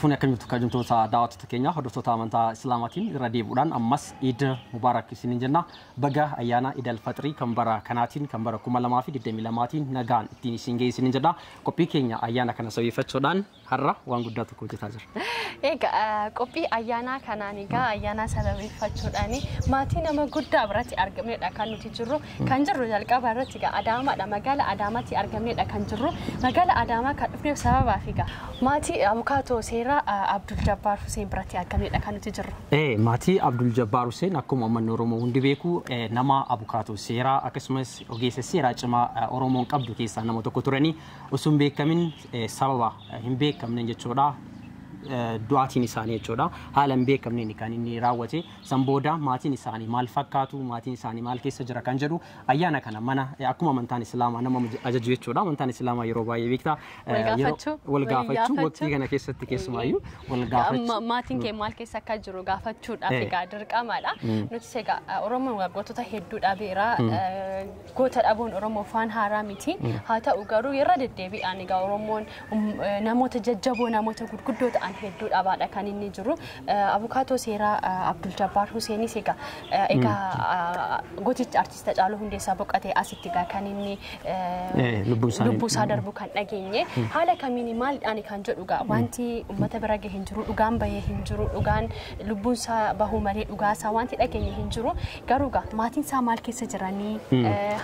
Harka fuunee akkamitti kajumtoota daawwattoota keenya hordoftoota amantaa Islaamaatiin irra deebi'uudhaan ammas Eid Mubarak isiniin jenna. Baga ayyaana Eid al-Fitrii kan bara kanaatiin kan bara 2022tiin nagaan ittiin isin geessiniin jedha. Qophii keenya ayyaana kana sababeeffachuudhaan har'a waan guddaa tokko hojjetaa jirra. Egaa qophii ayyaana kanaan egaa ayyaana sababeeffachuudhaan maatii nama guddaa biratti argamneedha kan nuti jirru. Kan jirru jalqaba irratti egaa Adaamaadha. Magaala Adaamaatti argamneedha kan jirru. Magaala Adaamaa kan dhufneef sababaaf egaa maatii abukaatoo seera Abdul Jabbar Hussein biratti argamneedha kan nuti jirru. Maatii Abdul Jabbar Hussein akkuma uummanni Oromoo hundi beeku nama abukaatoo seeraa akkasumas ogeessa seeraa cimaa Oromoon qabdu keessaa nama tokko turanii osoo hin beekamin sababa hin beekamne jechuudha. Du'aatiin isaanii jechuudha. Haala hin beekamneen kan inni raawwate san booda maatiin isaanii maal fakkaatu maatiin isaanii maal keessa jira kan jedhu ayyaana kana mana akkuma amantaan Islaamaa nama ajaju jechuudha. Amantaan Islaamaa yeroo baay'ee beektaa wal gaafachuu waqtii kana keessatti keessumaayyuu wal gaafachuu maatiin kee maal keessa akka jiru gaafachuudhaaf egaa dirqamaadha. Nuti egaa Oromoon waggootota hedduudha beera goota dhabuun Oromoo waan haaraa miti. Haa ta'u garuu yeroo deddeebi'aan egaa Oromoon namoota jajjaboo namoota gurguddoo ta'an hedduu dhabaadha kan inni jiru. Abukaatoo seeraa Abdul Jabbar Hussein egaa gooticha artist Hacaaluu Hundeessaa boqotee asitti egaa kan inni lubbuu isaa darbu kan dhageenye. Haala kamiin maalidhaan kan jedhu egaa wanti uummata bira gahee hin jiru, dhugaan bahee hin jiru, dhugaan lubbuun isaa bahuu malee dhugaa isaa wanti dhageenye hin jiru. Garuu egaa maatiin isaa maal keessa jiranii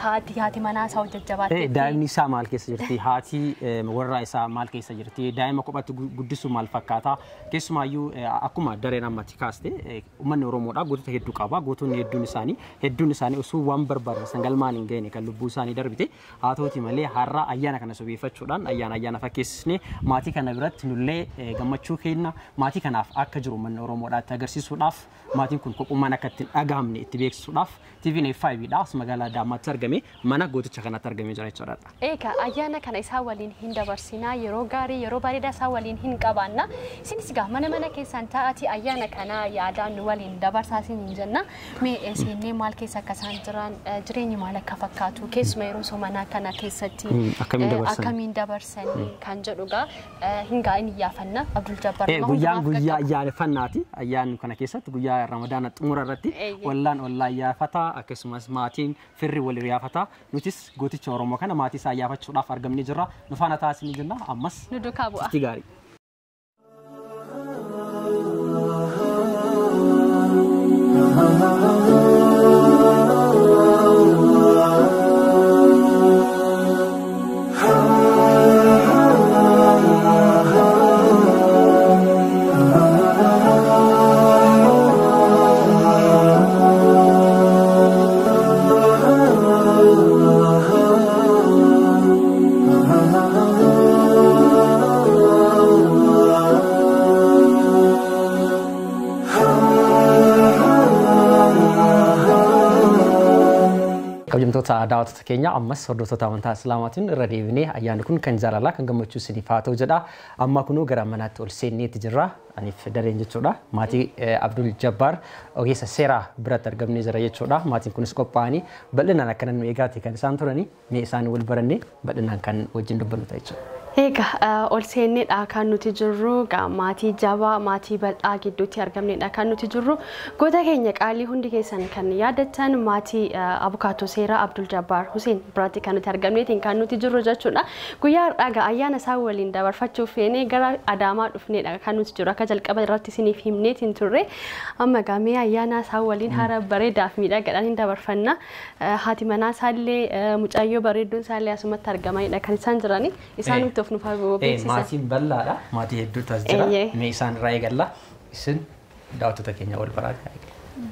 haati manaa isaa hojjajjabaattee daa'imni isaa maal keessa jirti, haati warraa isaa maal keessa jirti, daa'ima kophatti guddisuu maal fakkaata. Keessumaayyuu akkuma dareen ammatti kaaste uummanni Oromoodhaa gootota hedduu qaba. Gootonni hedduun isaanii osoo waan barbaadan sangalmaan hin geenye kan lubbuu isaanii darbite. Haa ta'uuti malee har'a ayyaana kana sababeeffachuudhaan ayyaana fakkeessisnee maatii kana biratti nullee gammachuu kenna maatii kanaaf akka jiru uummanni Oromoodhaatti agarsiisuudhaaf maatiin kun qophummaan akka ittiin dhagahamne itti beeksisuudhaaf TVN F5dha as magaalaa Adaamaatti argame mana gooticha kanatti argamee jira jechuudha. Egaa ayyaana kana isaa waliin hin dabarsinaa yeroo gaarii yeroo bareedaa isaa waliin hin qabaanna. Isinis egaa mana keessan taa'atii ayyaana kana yaadaan nu waliin dabarsaa isin jenna. Mee seennee maal keessa akka isaan jiran jireenyi maal akka fakkaatu keessuma yeroo somanaa kana keessatti akkamiin dabarsanii kan jedhu egaa hingaa inni iyyaafannaa Abdul Jabbar guyyaa iyyaaffannaati. Ayyaanni kana keessatti guyyaa Ramadaana xumura irratti wallaan iyyaafataa akkasumas maatiin firri wal iyyaafata. Nutis gooticha Oromoo kana maatii isaa iyyaafachuudhaaf argamnee jirra. Nu faana taasisni jenna ammas nu duukaa bu'a. Itti gaarii. Kabajamtoota daawwattoota keenya ammas hordoftoota amantaa Islaamaatiin irra deebinee ayyaanni kun kan jaalalaa kan gammachuu isiniif haa ta'u jedha. Amma kunuu gara manaatti ol seenneetti jirra. Aniif dareen jechuudha. Maatii Abdul Jabbar ogeessa seeraa biratti argamnee jira jechuudha. Maatiin kunis qophaa'anii bal'inaan akka nu eegaatti kan isaan turanii mee isaanii wal barannee bal'inaan kan wajjin dubbannu ta'a jechuudha. Egaa ol seenneedha kan nuti jirru maatii jabaa maatii bal'aa gidduutti argamneedha kan nuti jirru goota keenya qaalii hundi keessan kan yaadatan maatii abukaatoo seeraa Abdul Jabbar Hussein biratti kan nuti argamneetiin kan nuti jirru jechuudha. Guyyaa har'aa ayyaana isaa waliin dabarfachuuf feenee gara Adaamaa dhufneedha kan nuti jirru akka jalqaba irratti isiniif himneetiin turre amma gaamee ayyaana isaa waliin haala bareedaaf miidhagaadhaan hin dabarfanna. Haati manaa isaallee mucayyoo bareedduun isaallee asumatti argamanidha kan isaan jiranii isaan of nuuf haguuguu beeksisa. Maatiin bal'aadha. Maatii hedduutu as jira. Mee isaan irraa eegalla. Isin daawwattoota keenya wal baraati.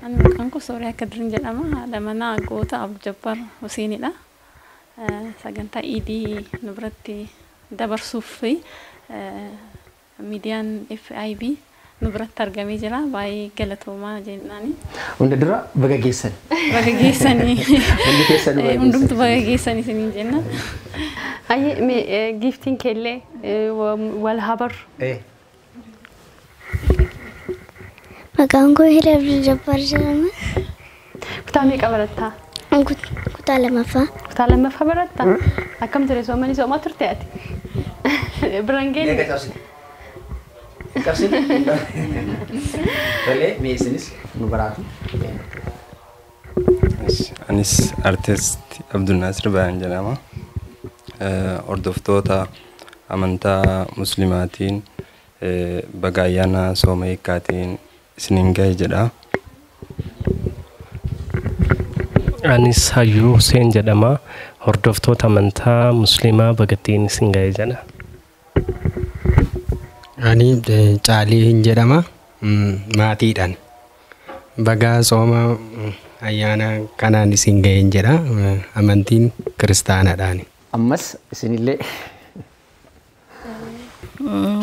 Ani maqaan koo Sooriyaa Kadirin jedhama. Haadha manaa goota Abdul Jabbar Husseinidha. Sagantaa Iidii nu biratti dabarsuuf miidiyaan FIB nu biratti argamee jira. Baay'ee galatoomaa jennaani. Hunda dura baga geessan. Baga geessanii. Hundumtu baga geessanii isiniin jenna. Ayi mee giftiin keellee wal habar. Maqaan koo Hira Abdul Jabbar jedhama. Kutaa meeqa barattaa? Kutaa lammaffaa. Kutaa lammaffaa barattaa? Akkam ture soomanii soomaa turte ati? Biraan geenne? qarsin. Tole meesinis nu baraatu. Anis artist Abdul Nasir Bayan jedhama. Hordoftoota amantaa muslimaatiin baga ayyaana sooma hiikkaatiin isiniin gahe jedha. Anis Hayyuu Hussein jedhama. Hordoftoota amantaa muslimaa bagattiin isin gahe jedha. Ani Caalii jedhama. Maatiidhaan baga sooma ayyaana kanaan isin gahe jedha. Amantiin kiristaanaadhaan. Ammas isinillee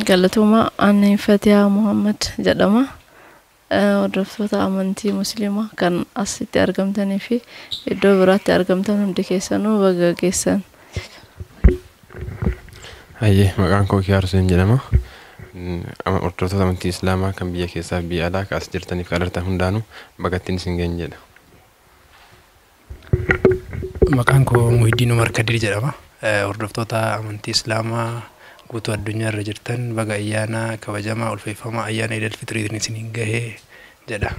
Galatuma ani Fatiha Muhammad jedhama. Hordoftoota amantii muslimaa kan asitti argamtanii fi iddoo biraatti argamtan hundi keessanuu baga geessan. Hayyee maqaan koo Kiyaar Hussein jedhama. Hordoftoota amantii islaamaa kan biyya keessaa biyya alaa as jirtaniif kadhartan hundaanuu bagattiin isin gahe jedha. Maqaan koo Muhyiddin Umar Kadir jedhama. Hordoftoota amantii islaamaa guutuu addunyaa irra jirtan baga ayyaana kabajamaa ulfeeffamaa ayyaana Eid al-Fitriitiin isiniin gahe jedha.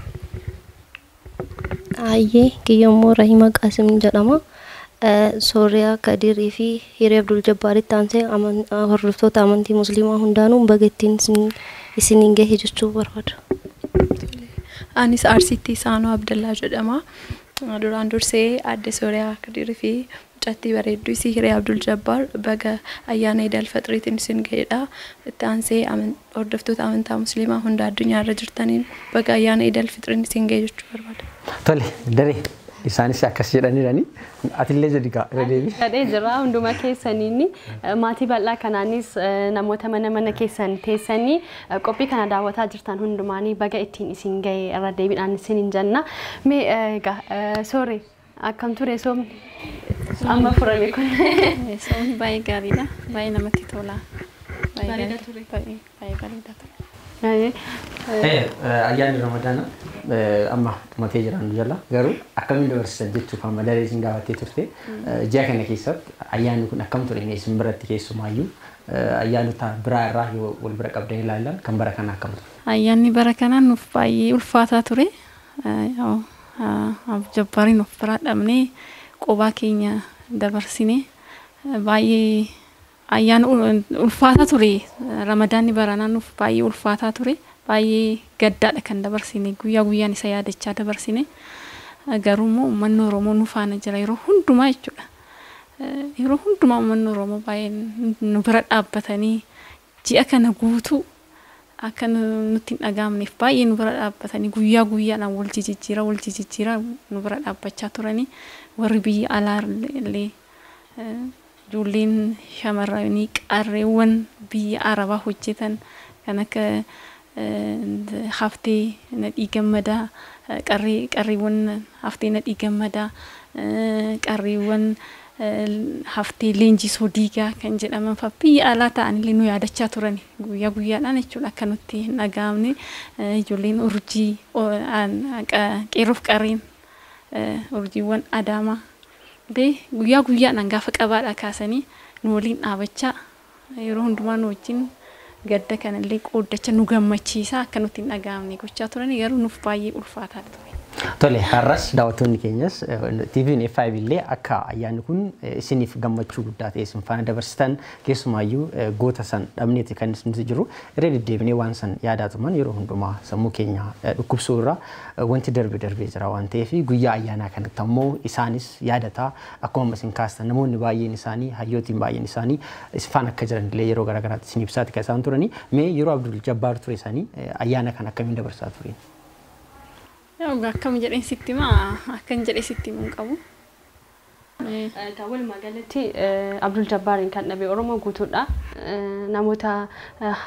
Hayyee Kiyyommoo Rahima Qaasim jedhama. Sooriyaa Kadirii fi Hiree Abdul Jabbaaritti aansee hordoftoota amantii musliimaa hundaanuu bagattiin isiniin gahe jechuu barbaada. Anis Arsiitti Isaanoo Abdallaa jedhama. Duraan dursee adde Sooriyaa Kadirii fi mucattii bareedduu isii Hiree Abdul Jabbaar baga ayyaana Eid al-Fitriitiin isin gahedha. Itti aansee hordoftoota amantaa musliimaa hunda addunyaa irra jirtaniin baga ayyaana Eid al-Fitriin isin gahe jechuu barbaada. Tole daree isaanis akkas jedhaniirani atillee jedhi redeebi. Gadhee jira hunduma keessaniin maatii bal'aa kanaanis namoota mana keessan teessanii qophii kana daawwataa jirtan hundumaanii baga ittiin isin gahe irra deebiidhaan isiniin jenna. Mee egaa sooree akkam ture soomni? Amma furame kun. Soomni baay'ee gaariidha. Baay'ee namatti tola. Baay'ee ture. Baay'ee bareeda ture. Ayyaanni Ramadaana amma dhumatee jiran jala garuu akkamiin dabarsisan jechuuf amma daree isin gaafattee turte ji'a kana keessatti ayyaanni kun akkam ture isin biratti keessumaayyuu ayyaanota biraa irraa wal bira qabdan ilaallan kan bara kana akkam ture? Ayyaanni bara kanaa nuuf baay'ee ulfaataa ture. Jabbaariin of biraa dhabnee qobaa keenya dabarsine baay'ee ayyaana ulfaataa ture. Ramadaanni baranaa nuuf baay'ee ulfaataa ture. Baay'ee gaddaadha kan dabarsine guyyaa guyyaan isa yaadachaa dabarsine. Garuu immoo uummanni Oromoo nu faana jira yeroo hundumaa jechuudha. Yeroo hundumaa uummanni Oromoo baay'ee nu bira dhaabbatanii ji'a kana guutuu akka nutti hin dhagaamneef baay'ee nu bira dhaabbatanii guyyaa guyyaadhaan wal jijjiiraa nu bira dhaabbachaa turanii warri biyya alaa illee ijoolleen shamarranii qarreewwan biyya Arabaa hojjetan kan akka haftee nadhii gammadaa qarreewwan haftee nadhii gammadaa qarreewwan haftee leenjisoo diigaa kan jedhaman fa biyya alaa ta'anillee nu yaadachaa turani guyyaa guyyaadhaan jechuudha akka nutti hin dhagaamne ijoolleen urjii qeerroof qarreen urjiiwwan Adaamaa guyyaa guyyaadhaan gaafa qabaadhaa kaasanii nu waliin dhaabachaa yeroo hundumaa nu wajjin gadda kanallee qooddachaa nu gammachiisaa akka nutti hin dhagaamne gochaa turani garuu nuuf baay'ee ulfaataa ture. Tole har'as daawwattoonni keenyas TV'n F5 illee akka ayyaanni kun isiniif gammachuu guddaa ta'e isin faana dabarsitan keessumaayyuu goota san dhabneeti kan nuti jiru irra deddeebinee waan san yaadatuman yeroo hundumaa sammuu keenya dhukkubsuu irraa wanti darbee jira waan ta'eef guyyaa ayyaanaa kanatti ammoo isaanis yaadataa akkuma isin kaastan namoonni baay'een isaanii hayyootiin baay'een isaanii isin faana akka jiran illee yeroo garaagaraatti isin ibsaati kan isaan turanii mee yeroo Abdul Jabbaar ture isaanii ayyaana kan akkamiin dabarsaa turan? Akkam jedheen sitti himaa akkan jedhee sitti himuun qabu. Walumaa magaalatti Abdul Jabbaariin kan dhabe Oromoo guutuudha. Namoota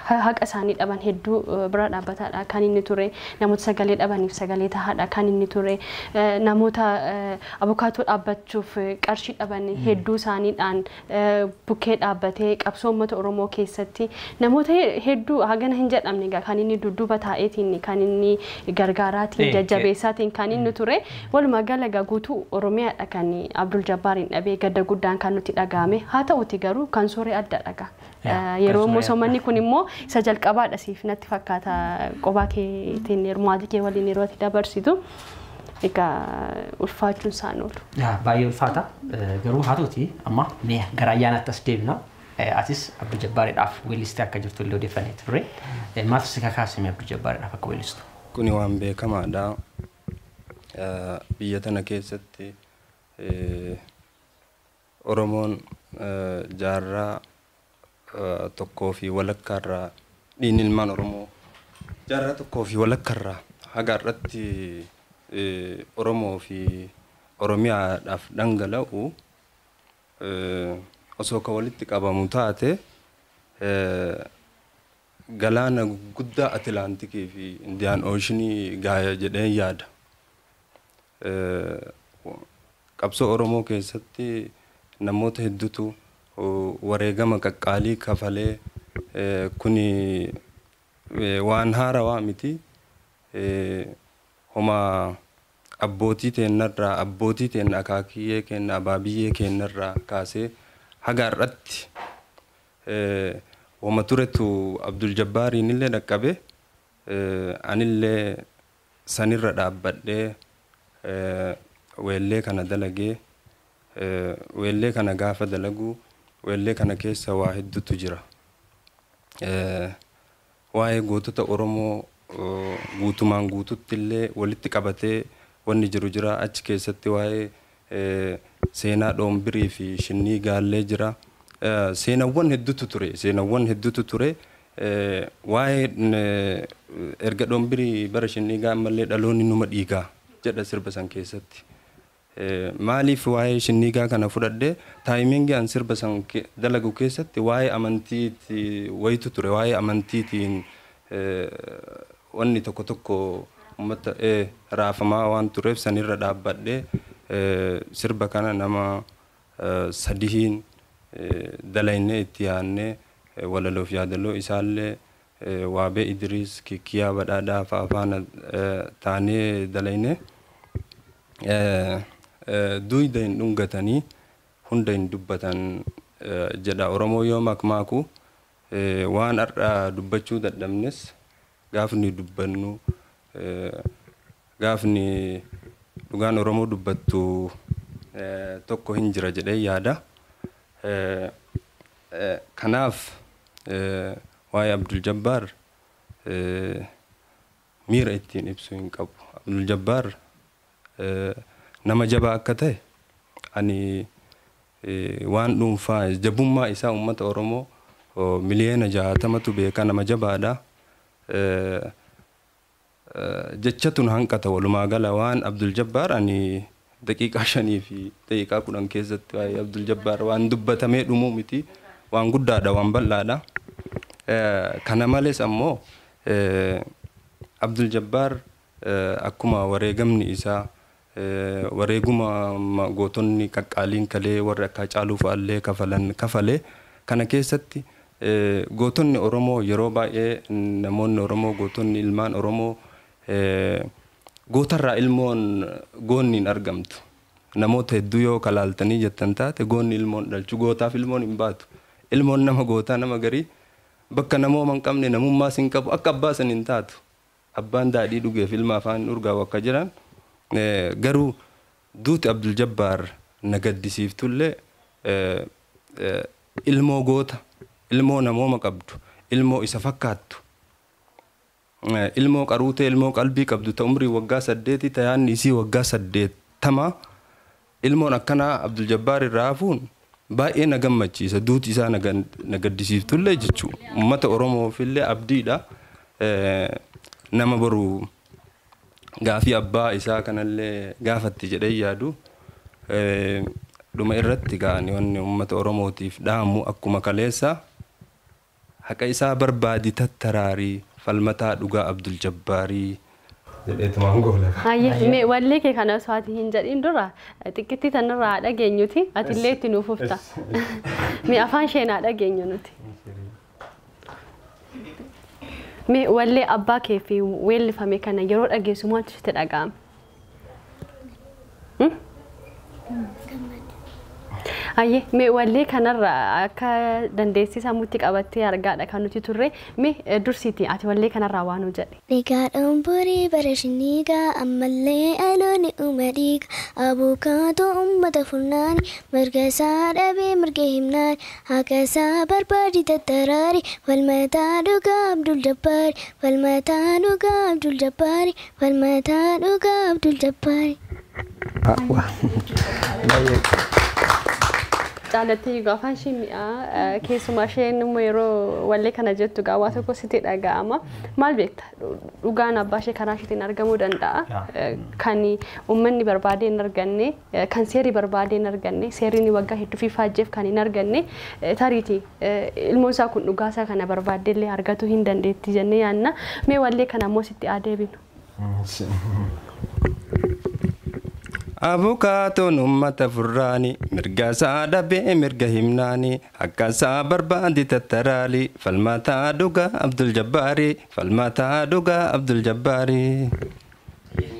haqa isaanii dhaban hedduu bira dhaabbataadha kan inni ture. Namoota sagalee dhabaniif sagalee tahaadha kan inni ture. Namoota abukaatoo dhaabbachuuf qarshii dhaban hedduu isaaniidhaan bukkee dhaabbatee qabsoo uummata Oromoo keessatti namoota hedduu hagana hin jedhamne kan inni dudduuba taa'eetiin kan inni gargaaraatiin jajjabeessaatiin kan inni ture. Walumaa galagaa guutuu Oromiyaadha kan Abdul Jabbaariin dhabee gadda guddaan kan nuti dhagaame haa ta'uti garuu kan sooree adda dhaga yeroo immoo soomanni kun immoo isa jalqabaadha siif natti fakkaata qophaa keetiin hirmaati kee waliin yeroo ati dabarsitu egaa ulfaachuun isaan oolu. Baay'ee ulfaata garuu haa ta'uti amma mee gara ayyaanaatti as deebina atis Abdul Jabbaariidhaaf weellistee akka jirtu illee odeeffannee turre maaltu si kakaasime Abdul Jabbaariidhaaf akka weellistu? Kuni waan beekamaadha. Biyya tana keessatti Oromoon jaarraa tokkoo fi walakkaarraa dhiin ilmaan Oromoo jaarraa tokkoo fi walakkaarraa haga irratti Oromoo fi Oromiyaadhaaf dhangala'u osoo ka walitti qabamu taate galaana guddaa Atilaantikii fi Indiyaan Ooshinii gaaya jedheen yaada. Qabsoo Oromoo keessatti namoota hedduutu wareegama qaqqaalii kafalee kuni waan haarawaa miti. Homa abbootii teennarraa abbootii teenna akaakiyyee kenna abaabiyyee kennarraa kaasee haga irratti homa turetu Abdul Jabbaariin illee dhaqqabe anillee sanirra dhaabbadhee weellee kana dalagee weellee kana gaafa dalagu weellee kana keessa waa hedduutu jira. Waa'ee gootota Oromoo guutumaan guututti illee walitti qabatee wanni jiru jira. Achi keessatti waa'ee seenaa Dhoombirii fi Shinnii Gaallee jira. Seenawwan hedduutu ture. Waa'ee erga Dhoombirii bara Shinnii Gaallee dhaloonni numa dhiigaa jedha sirba san keessatti. Maaliif waa'ee Shinniigaa kana fudhadhee taayimingi an sirba san dalagu keessatti waa'ee amantiiti wayitu ture. Waa'ee amantiitiin wanni tokko tokko ummata raafamaa waan tureef sanirra dhaabbadhee sirba kana nama sadihiin dalaynee itti yaannee walaloof yaadaloo isaallee Waabee Idriis Kikkiyaa Badhaadhaa faana taanee dalaynee duyda hin dhungatanii hunda hin dubbatan jedha Oromoo yoo makmaaku waan har'a dubbachuu dadhabnes gaafni dubbannu gaafni dhugaan Oromoo dubbattu tokko hin jira jedhee yaada. Kanaaf waa'ee Abdul Jabbaar miira ittiin ibsuu hin qabu. Abdul Jabbaar nama jabaa akka ta'e ani waan dhuunfaa jabummaa isaa uummata Oromoo miliyoona 60tu beeka nama jabaadha. Jechatun hanqata walumaa gala waan Abdul Jabbaar ani daqiiqaa 5 fi daqiiqaa 10 keessatti waa'ee Abdul Jabbaar waan dubbatamee dhumuu miti waan guddaadha waan bal'aadha. Kana malees ammoo Abdul Jabbaar akkuma wareegamni isaa wareeguma gootonni qaqqaaliin kalee warra akka Haacaaluu fa'aallee kafalee kana keessatti gootonni Oromoo yeroo baay'ee namoonni Oromoo gootonni ilmaan Oromoo gootarraa ilmoon goonni hin argamtu. Namoota hedduu yoo kalaaltanii jettan taate goonni ilmoon dhalchu gootaaf ilmoon hin baatu. Ilmoon nama gootaa nama garii bakka namooma hin qabne namummaas hin qabu akka abbaa san hin taatu. Abbaan daadhii dhugeef ilma afaan urgaa'u akka jiran garuu duuti Abdul Jabbaar na gaddisiiftullee ilmoo goota ilmoo namooma qabdu ilmoo isa fakkaattu ilmoo qaruutee ilmoo qalbii qabdu ta umrii waggaa 8 ta yaanni isii waggaa 80 ilmoon akkanaa Abdul Jabbaar irraa hafuun baay'ee na gammachiisa. Duuti isaa na gaddisiiftullee jechuu uummata Oromoof illee abdiidha. Nama boru gaafii abbaa isaa kanallee gaafatti jedhee yaadu dhuma irratti gaani wanni uummata Oromootiif dhaamu akkuma kaleessa haqa isaa barbaadi tattaraarii falmataa dhugaa Abdul Jabbaarii jedheetu maangoola. Hayyee wallee kee kana osoo ati hin jedhin dura xiqqittii tanarraa dhageenyuti atillee itti nuuf ufta. Mee afaan sheenaa dhageenyu nuti. Mee wallee abbaa kee fi weellifame kana yeroo dhageessu maaltu sitti dhaga'ame? Hayyee mee wallee kanarra akka dandeessii sammuutti qabattee argaadha kan nuti turre mee dursiiti ati wallee kanarraa waan nu jedhe. Rigaadhaan borii bara shiniigaa ammallee aloonni umadiiga abuukaatoo uummata furnaani mirga isaa dhabee mirga himnaani haqa isaa barbaadi tattaraari falmataa dhugaa Abdul Jabbaari falmataa dhugaa Abdul Jabbaari falmataa dhugaa Abdul Jabbaari. Jaallattii gaafaan ishee mi'aa keessumaa isheen immoo yeroo wallee kana jettu gaawwaa tokko sitti dhaga'ama. Maal beekta dhugaan abbaa ishee karaa isheetiin argamuu danda'a. Kan uummanni barbaadee hin arganne kan seerri barbaadee hin arganne seerri waggaa hedduu fi faajjeef kan hin arganne tariitii ilmoon isaa kun dhugaa isaa kana barbaadee illee argatuu hin dandeetti jennee yaadna. Mee wallee kana immoo sitti adeebinu. Abukaatoon uummata furraani mirga isaa dhabee mirga himnaani akka isaa barbaadi tattaraali falmataa dhugaa Abdul Jabbaari falmataa dhugaa Abdul Jabbaari.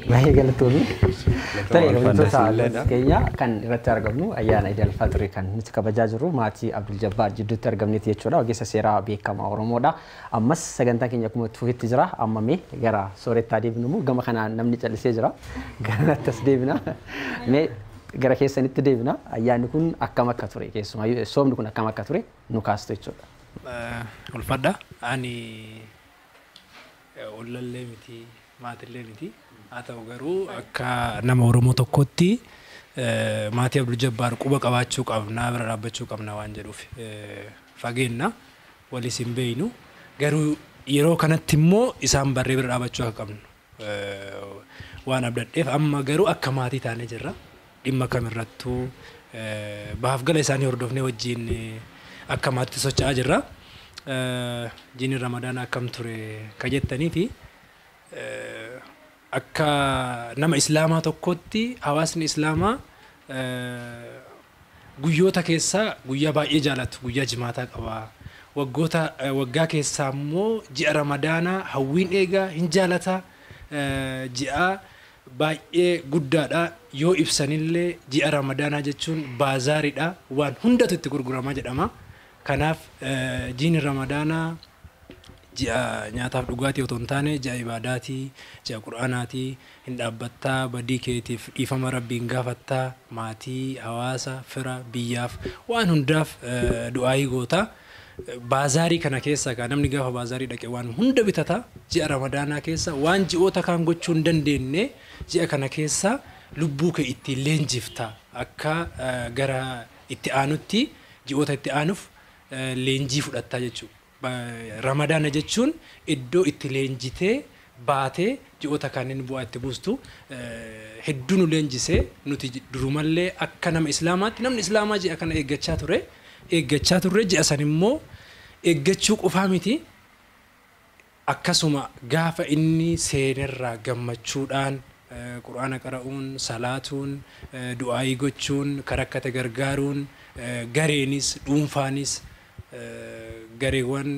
Baay'ee galatoomii. Ta'ee wantoota keenya kan irratti argamnu ayyaana Idil Fitrii kan nuti kabajaa jirru maatii Abdul Jabbaar jidduutti argamneeti jechuudha. Ogeessa seeraa beekamaa Oromoodha. Ammas sagantaa keenya akkuma tuufitti jira. Amma mee gara soorettaa deebinu immoo gama kanaan namni callisee jira. Gara attas deebina. Mee gara keessanitti deebina. Ayyaanni kun akkam akka ture keessumaa soomni kun akkam akka ture nu kaastu jechuudha. Ulfadha. Ani ollallee miti maatillee miti. Haa ta'u garuu akka nama Oromoo tokkotti maatii Abdul Jabbaar quba qabaachuu qabna bira dhaabbachuu qabna waan jedhuuf fageenna walis hin beeynu garuu yeroo kanatti immoo isaan barree bira dhaabbachuu akka qabnu waan abdadheef amma garuu akka maatii taanee jirra dhimma kamirrattuu bahaaf gala isaanii hordofnee wajjin akka maatiitti socho'aa jirra jiini ramadaana akkam ture ka jettanii fi akka nama islaamaa tokkotti hawaasni islaamaa guyyoota keessaa guyyaa baay'ee jaalatu guyyaa jimaataa qaba waggaa keessaa immoo ji'a ramadaanaa hawwiin eegaa hin jaalata ji'a baay'ee guddaadha yoo ibsanillee ji'a ramadaanaa jechuun baazaariidha waan hundatu itti gurguramaa jedhama kanaaf jiini ramadaanaa ji'a nyaataaf dhugaatii otoo hin taane ji'a ibaadaatii ji'a qur'aanaatii hin dhaabbattaa badii keetiif dhiifama rabbiin gaafattaa maatii hawaasa fira biyyaaf waan hundaaf du'aayii goota baazaarii kana keessa ka namni gaafa baazaarii dhaqe waan hunda bitata ji'a ramadaanaa keessa waan ji'oota kaan gochuu hin dandeenye ji'a kana keessa lubbuu kee ittiin leenjifta akka gara itti aanutti ji'oota itti aanuuf leenjii fudhattaa jechuudha. Ramadaana jechuun iddoo itti leenjitee baatee ji'oota kanneen bu'aa itti buustu hedduu nu leenjisee nuti durumallee akka nama islaamaatti namni islaamaa ji'a kana eeggachaa turre ji'a san immoo eeggachuu qofaa miti akkasuma gaafa inni seenerraa gammachuudhaan quraana qara'uun salaatuun du'aayii gochuun karakkate gargaaruun gareenis dhuunfaanis gareewwan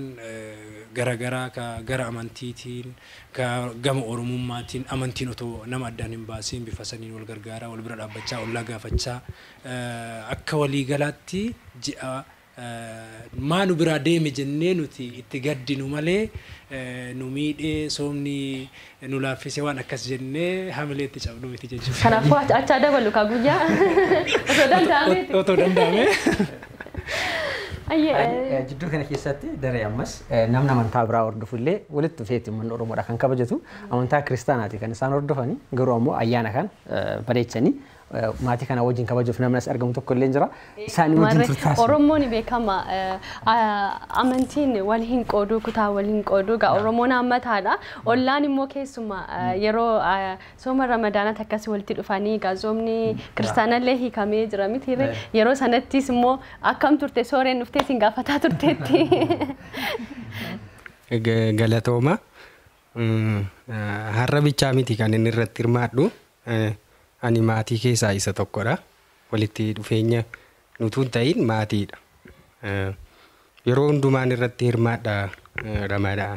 garagaraa ka gara amantiitiin ka gama oromummaatiin amantiin otoo nama addaan hin baasiin bifa saniin wal gargaaraa wal bira dhaabbachaa ollaa gaafachaa akka waliigalaatti ji'a maanu biraa deeme jennee nuti itti gaddinu malee nu miidhee soomni nu laaffisee waan akkas jennee hamilee itti cabnu miti jechuudha. Kanaafuu achaa dabalu ka guyyaa otoo danda'ame. Jidduu kana keessatti daree ammas namni amantaa biraa hordofullee walitti dhufeetti uummanni Oromoodha kan kabajatu amantaa kiristaanaati kan isaan hordofanii garuu ammoo ayyaana kan bareechanii maatii kana wajjin kabajuuf namni as argamu tokko illee jira isaan wajjin turtaas Oromoon beekama amantiin wal hin qoodu kutaa wal hin qoodu gaa Oromoon ammataadha ollaan immoo keessuma yeroo sooma ramadaana akkasii walitti dhufanii gaa zoomni kiristaanallee hiikamee jira miti yeroo sanattis immoo akkam turte sooreen dhuftee sin gaafataa turteetti galatooma har'a bichaa miti kan inni irratti hirmaadhu ani maatii keessaa isa tokkodha walitti dhufeenya nutuun ta'in maatiidha yeroo hundumaan irratti hirmaadha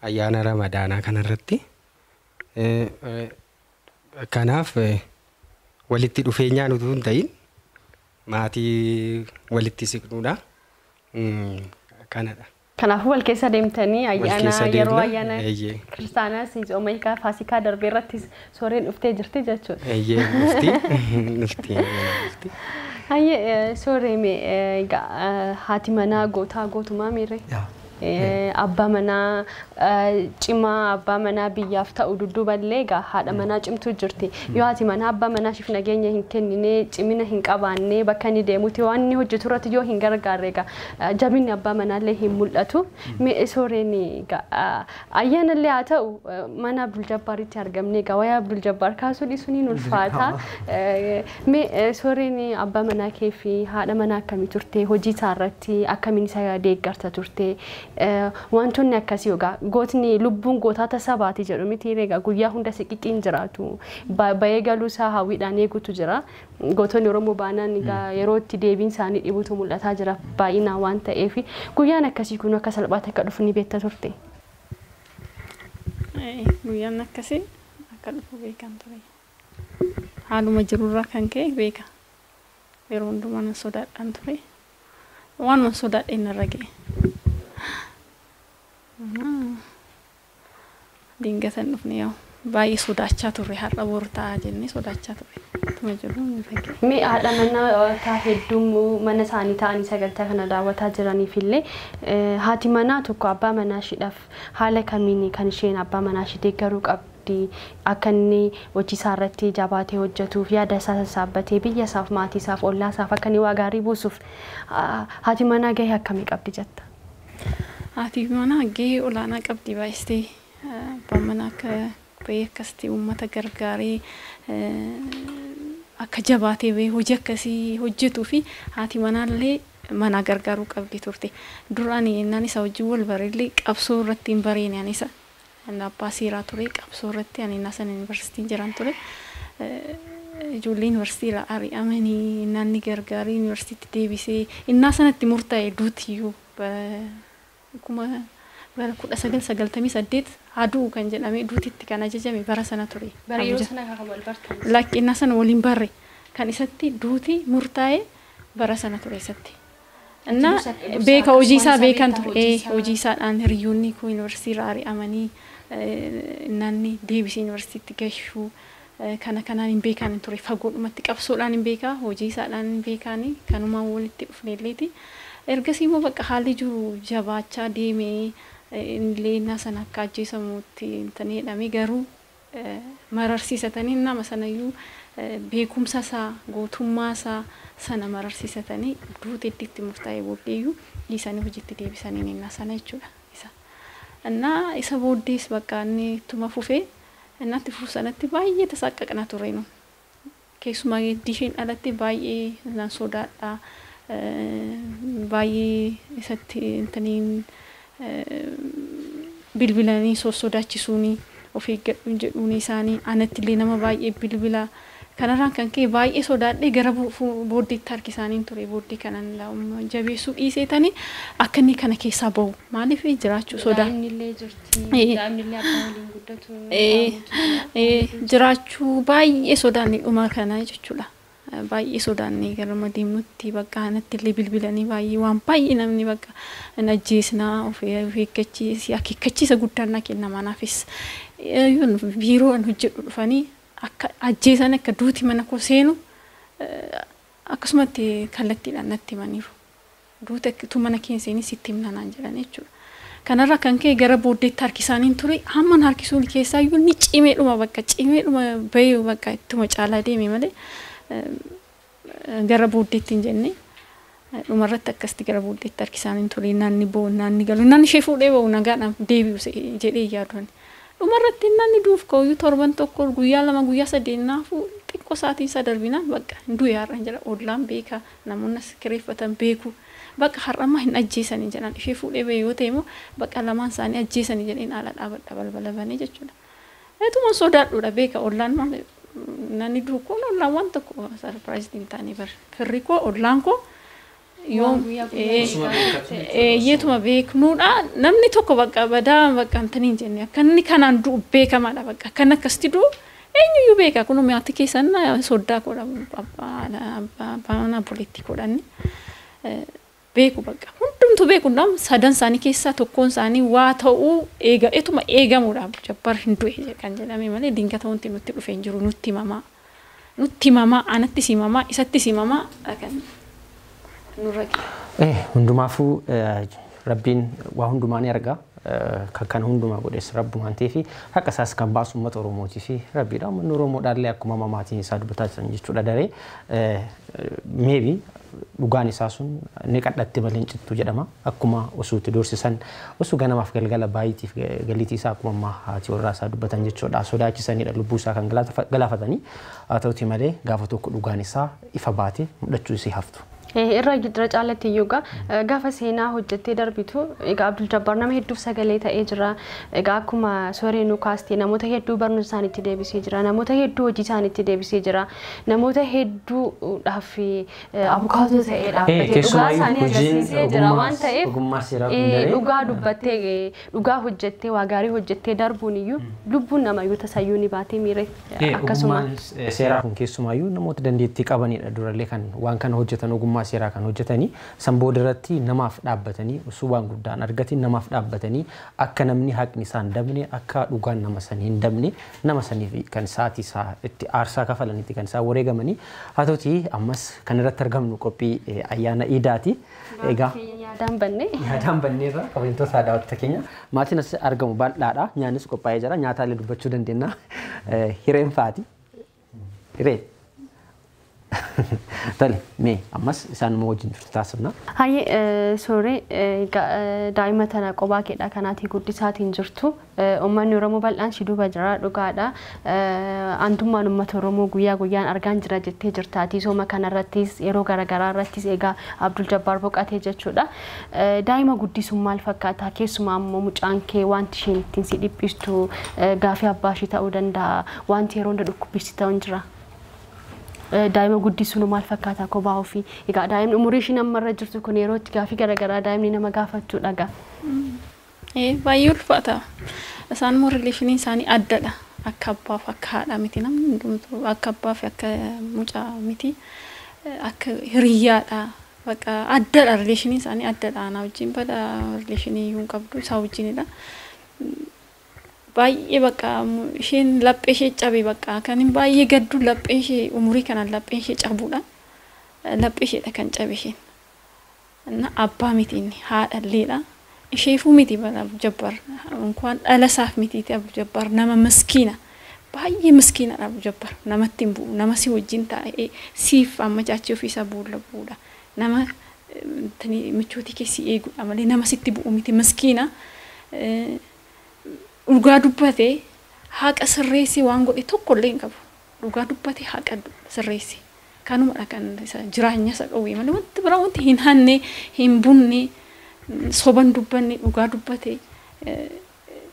ayyaana ramadaanaa kanarratti kanaaf walitti dhufeenyaa nutuun ta'in maatii walitti siqnuudha. Kanadha. Kanaafuu wal keessa deemtanii ayyaana yeroo ayyaana Eeyyee. kiristaanaa ጾመ hiikaa faasikaa darbee irratti sooreen dhuftee jirti jechuudha. Eeyyee dhufti. Hayyee sooree mee haati manaa gootumaa miire? Abbaa manaa cimaa abbaa manaa biyyaaf ta'u dudduuballee egaa haadha manaa cimtuu jirti. Yoo haati manaa abbaa manaashiif nageenya hin kennine cimina hin qabaanne bakka inni deemutti waan inni hojjetu irratti yoo hin gargaarre egaa jabinni abbaa manaallee hin mul'atu. Mee sooreen egaa ayyaanallee haa ta'u mana Abdul Jabbaaritti argamne egaa wayaa Abdul Jabbaar kaasuun isuniin ulfaata. Mee sooreen abbaa manaa kee fi haadha manaa akkamii turte? Hojii isaa irratti akkamiin isa deeggarta turte? Wantoonni akkasii yoga gootni lubbuun gootaata sabaati jedhu miti egaa guyyaa hunda siqixiin jiraatu bayee galuu isaa hawwiidhaan eegutu jira gootonni Oromoo baanaan egaa yeroo itti deebiin isaanii dhibutu mul'ataa jira baay'inaan waan ta'eef guyyaan akkasii kun akka salphaatti akka dhufu ni beekta turte. Guyyaan akkasii akka dhufu beekan ture. Haaluma jirurraa kan ka'e beeka. Yeroo hundumaa sodaadhaan ture. Waanuma sodaadheen irra ga'e. Dingatan dhufne yoo baay'ee sodaachaa turre har'a boortaa jennee sodaachaa turre. Tuma jiru ni fakkii. Mee haadha manaa hedduu mana isaanii ta'anii sagantaa kana daawwataa jiraniif illee haati manaa tokko abbaa manaa ishiidhaaf haala kamiin kan isheen abbaa manaa ishii deeggaruu qabdi akka inni hojii isaa irratti jabaatee hojjetuuf yaada isaa sassaabbatee biyya isaaf maatii isaaf ollaa isaaf akka inni waa gaarii buusuuf haati manaa gahee akkamii qabdi jetta? Haati manaa gahee olaanaa qabdi baay'istee abbaan manaa akka bahee akkasitti uummata gargaaree akka jabaatee bahee hojii akkasii hojjetuu fi haati manaallee mana gargaaruu qabdi turte. Duraan innaan isa wajjin wal bareellee qabsoo irratti hin bareene anisa. Abbaa seeraa ture qabsoo irratti ani nasan yuunivarsiitiin jiran ture. Ijoollee yuunivarsiitii ari'amanii innaan gargaaree yuunivarsiitii deebisee innaa sanatti murtaa'e duutiyyuu kuma bara 1998 aduu kan jedhame duutitti kan ajajame bara sana ture. Bara yeroo sana kan wal bartan. Lakkina sana waliin barre kan isatti duuti murtaa'e bara sana ture isatti. Inna beeka hojii isaa beekan ture hojii isaadhaan hiriyoonni koo yuunivarsiitii ari'amanii innaan deebisee yuunivarsiitii gahuu kana kanaan hin beekan ture fagoodhumatti qabsoodhaan hin beeka hojii isaadhaan hin beekani kanumaan walitti dhufneelleeti. Ergasii immoo bakka haalli jiru jabaachaa deemee illee nasan akka ajjeesamuutti intanii jedhamee garuu mararsiisatanii nama sanayyuu beekumsa isaa gootummaa isaa sana mararsiisatanii duuti itti murtaa'e booddeeyyuu dhiisanii hojiitti deebisanii innaa sana jechuudha isa. Innaa isa booddees bakka inni ittuma fufee innatti fufu sanatti baay'ee tasaqqaqna ture nu. Keessumaa isheen alatti baay'ee nan sodaadha. Baay'ee isatti intaniin bilbilanii sodaachisuuni of eeggadhuun jedhuun isaanii anatti illee nama baay'ee bilbila kanarraan kan ka'e baay'ee sodaadhee gara booddeetti harkisaaniin ture booddee kanan jabeessuu dhiiseetanii akka inni kana keessaa bahu maaliif jiraachuu sodaa jiraachuu baay'ee sodaanni dhuma kana jechuudha. Baay'ee sodaannee gara deemutti bakka anatti illee bilbilanii baay'ee waan baay'ee namni bakka najjeesnaa of eeggachiisa akeekkachiisa guddaan na kenna manaafis biiroo hojjedhu dhufanii akka ajjeesan akka duuti mana koo seenu akkasumatti kallattiidhaan natti himaniiru. Duuti akkatu mana keenseenii sitti himnanaan jedhan jechuudha. Kanarraa kan ka'e gara booddeetti harkisaaniin ture hamman harkisuun keessaayyuu ni cimeedhuma bahee bakka ittuma caalaa deeme malee. Gara booddeetti hin jenne dhumarratti akkasitti gara booddeetti harkisaaniin ture naanni ba'u naanni galu naanni ishee fuudhee ba'u nagaadhaan deebi'u jedhee yaaduun dhumarratti naanni duuf ka'uyyuu torban tokko guyyaa lama guyyaa sadii naafu xiqqoo sa'aatii isa darbinaan bakka du'e har'a jira ollaan beeka namoonni as kireeffatan beeku bakka har'ammaa hin ajjeesanii jedhan ishee fuudhee ba'e yoo ta'e immoo bakka lamaan isaanii ajjeesanii jedheen haala dhaabadha balbala banee jechuudha. Eetuma sodaadhuudha beeka ollaan maal nani duukoon ollaan waan tokko sarpiraayiziin taane bar firri koo ollaan koo yoo yeetuma beeknuudha namni tokko bakka badaa bakka antaniin jenne akka inni kanaan du'u beekamaadha bakka kan akkasitti du'u eenyuyyuu beeka kun maatii keessan soddaa godha abbaan abbooleetti godhanni beeku bakka hundumtu beeku nam sadan isaanii keessaa tokkoon isaanii waa ta'uu etuma eegamuudha Jabbaar hin du'e kan jedhame malee diingata wanti nutti dhufee jiru nutti mamaa anatti simamaa isatti simamaa kan nurra hundumaafuu rabbiin waa hundumaan argaa kan hundumaa godhes rabbumaan ta'e fi akka isaas kan baasu uummata Oromootii fi rabbiidha uummanni Oromoodhaallee akkuma mamaatiin isaa dubbataa jiran jechuudha daree maybe dhugaan isaa sun ni qadhatti malee cittuu jedhama akkuma osuutti doorsisan osoo ganamaaf galgala baay'itiif galiitii isaa akkuma ammaa haati warraa isaa dubbatan jechuudha sodaachisanidha lubbuu isaa kan galaafatanii haa ta'uti malee gaafa tokko dhugaan isaa ifa baatee mul'achuu isii haftu. irra gidra caalatti iyyuugaa gaafa seenaa hojjettee darbitu egaa Abdul Jabbaar nama hedduuf sagalee ta'ee jira egaa akkuma sooreenuu kaastee namoota hedduu barnoota isaaniitti deebisee jira namoota hedduu hojii isaaniitti deebisee jira namoota hedduudhaaf abukaatoo ta'eedha dhugaa isaanii agarsiisee jira waan ta'eef dhugaa dubbattee dhugaa hojjettee waa gaarii hojjettee darbuun iyyuu lubbuun namayyuu tasayyuu ni baatee miire akkasuma seeraa kun keessumaayyuu namoota dandeettii qabanidha durallee kan waan kana hojjetan ogummaa seeraa kan hojjetanii sanbooda irratti namaaf dhaabbatanii osoo waan guddaan argatiin namaaf dhaabbatanii akka namni haqni isaa hin dabne akka dhugaan nama sanii hin dabne nama saniif kan sa'aatii isaa itti aarsaa kafalanitti kan isaa wareegamanii haa ta'uti ammas kan irratti argamnu qophii ayyaana iidaati egaa yaadaan bannee irraa kabajamtoota daawwattoota keenya maatiin as argamu bal'aadha nyaannis qophaa'ee jira nyaataalee dubbachuu dandeenya hireen faati hiree Tali, me, ammas isaan moo wajjin turte taasifna. Hayyee sooree daa'ima tana qophaa keedha kanaatii guddisaatiin jirtu uummanni Oromoo bal'aan si duuba jira dhugaadha. Antummaan uummata Oromoo guyyaa guyyaan argaan jira jettee jirtaati sooma kanarrattis yeroo garaagaraa irrattis egaa Abdul Jabbaar boqatee jechuudha. Daa'ima guddisuun maal fakkaata keessumaa ammoo mucaan kee wanti isheen ittiin si dhiphistu gaafii abbaa ishee ta'uu danda'a wanti yeroo hunda dhukkubbisti ta'uun jira. daa'ima guddisuun maal fakkaata kophaa ofii egaa daa'imni umurii isheen ammarra jirtu kun yeroo itti gaafii garaagaraa daa'imni nama gaafachuu dhaga. Baay'ee ulfaata. Isaan immoo rileeshiniin isaanii addadha. Akka abbaaf akka haadha miti namni hundumtuu akka abbaaf akka mucaa miti akka hiriyyaadha. Bakka addadha rileeshiniin isaanii addadha. Ana wajjin bada rileeshinii yuun qabdu isaa wajjinidha. Baay'ee bakka isheen laphee ishee cabe bakka kan hin baay'ee gaddu laphee ishee umurii kanaan laphee ishee cabuudha. Laphee isheedha kan cabe isheen. Na abbaa miti inni haadhalleedha. Isheefuu miti Abdul Jabbaar inkwaan dhala isaaf miti Abdul Jabbaar nama miskiina. Baay'ee miskiina Abdul Jabbaar namatti hin bu'u nama si wajjin taa'ee siif amma caachii ofiisaa boolla bu'uudha. Nama michootii keessi eeguudha malee nama sitti bu'u miti miskiina. Dhugaa dubbatee haqa sirreessi waan godhe tokkollee hin qabu. Dhugaa dubbatee haqa sirreessi. Kanumadha kan jiraanya isa qawwee malee wanti biraa wanti hin hanne hin bunne soban dubbanne dhugaa dubbatee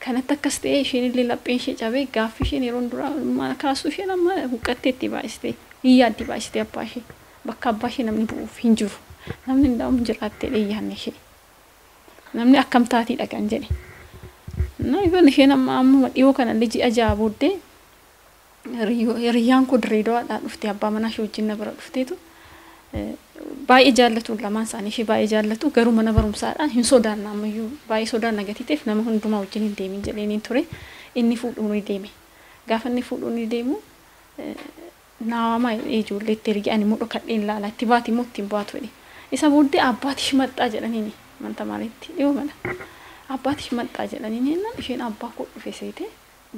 kanatti akkas ta'e isheen illee lapheen ishee cabee gaaffii isheen yeroo duraa maal kaasuu isheen amma huqqattee itti baay'istee iyyaatti baay'istee abbaa ishee bakka abbaa ishee namni bu'uuf hin jiru. Namni hundaa'uun jiraattee iyyaanne ishee. Namni akkam taatiidha kan jedhe. Na ibn isheen amma dhiyoo kanallee ji'a ja'a booddee hiriyyaan koo Dirreedawaadhaa dhufte abbaa manaa ishee wajjin na bira dhufteetu baay'ee jaallatu lamaan isaanii ishee baay'ee jaallatu garuu mana barumsaadhaan hin sodaanna ammayyuu baay'ee sodaan nagatiteef nama hundumaa wajjin hin deemin jedheen ture inni fuudhuun ni deeme gaafa inni fuudhuun ni deemu naawama ijoolleetti ergi'an immoo dhokadheen laala itti baati immoo ittiin baatu jedhe isa booddee abbaati shimaxxaa jedhaniini manta maalitti dhiyoo mana abbaati shimaxxaa jedhaniini isheen abbaa koo dhufe seete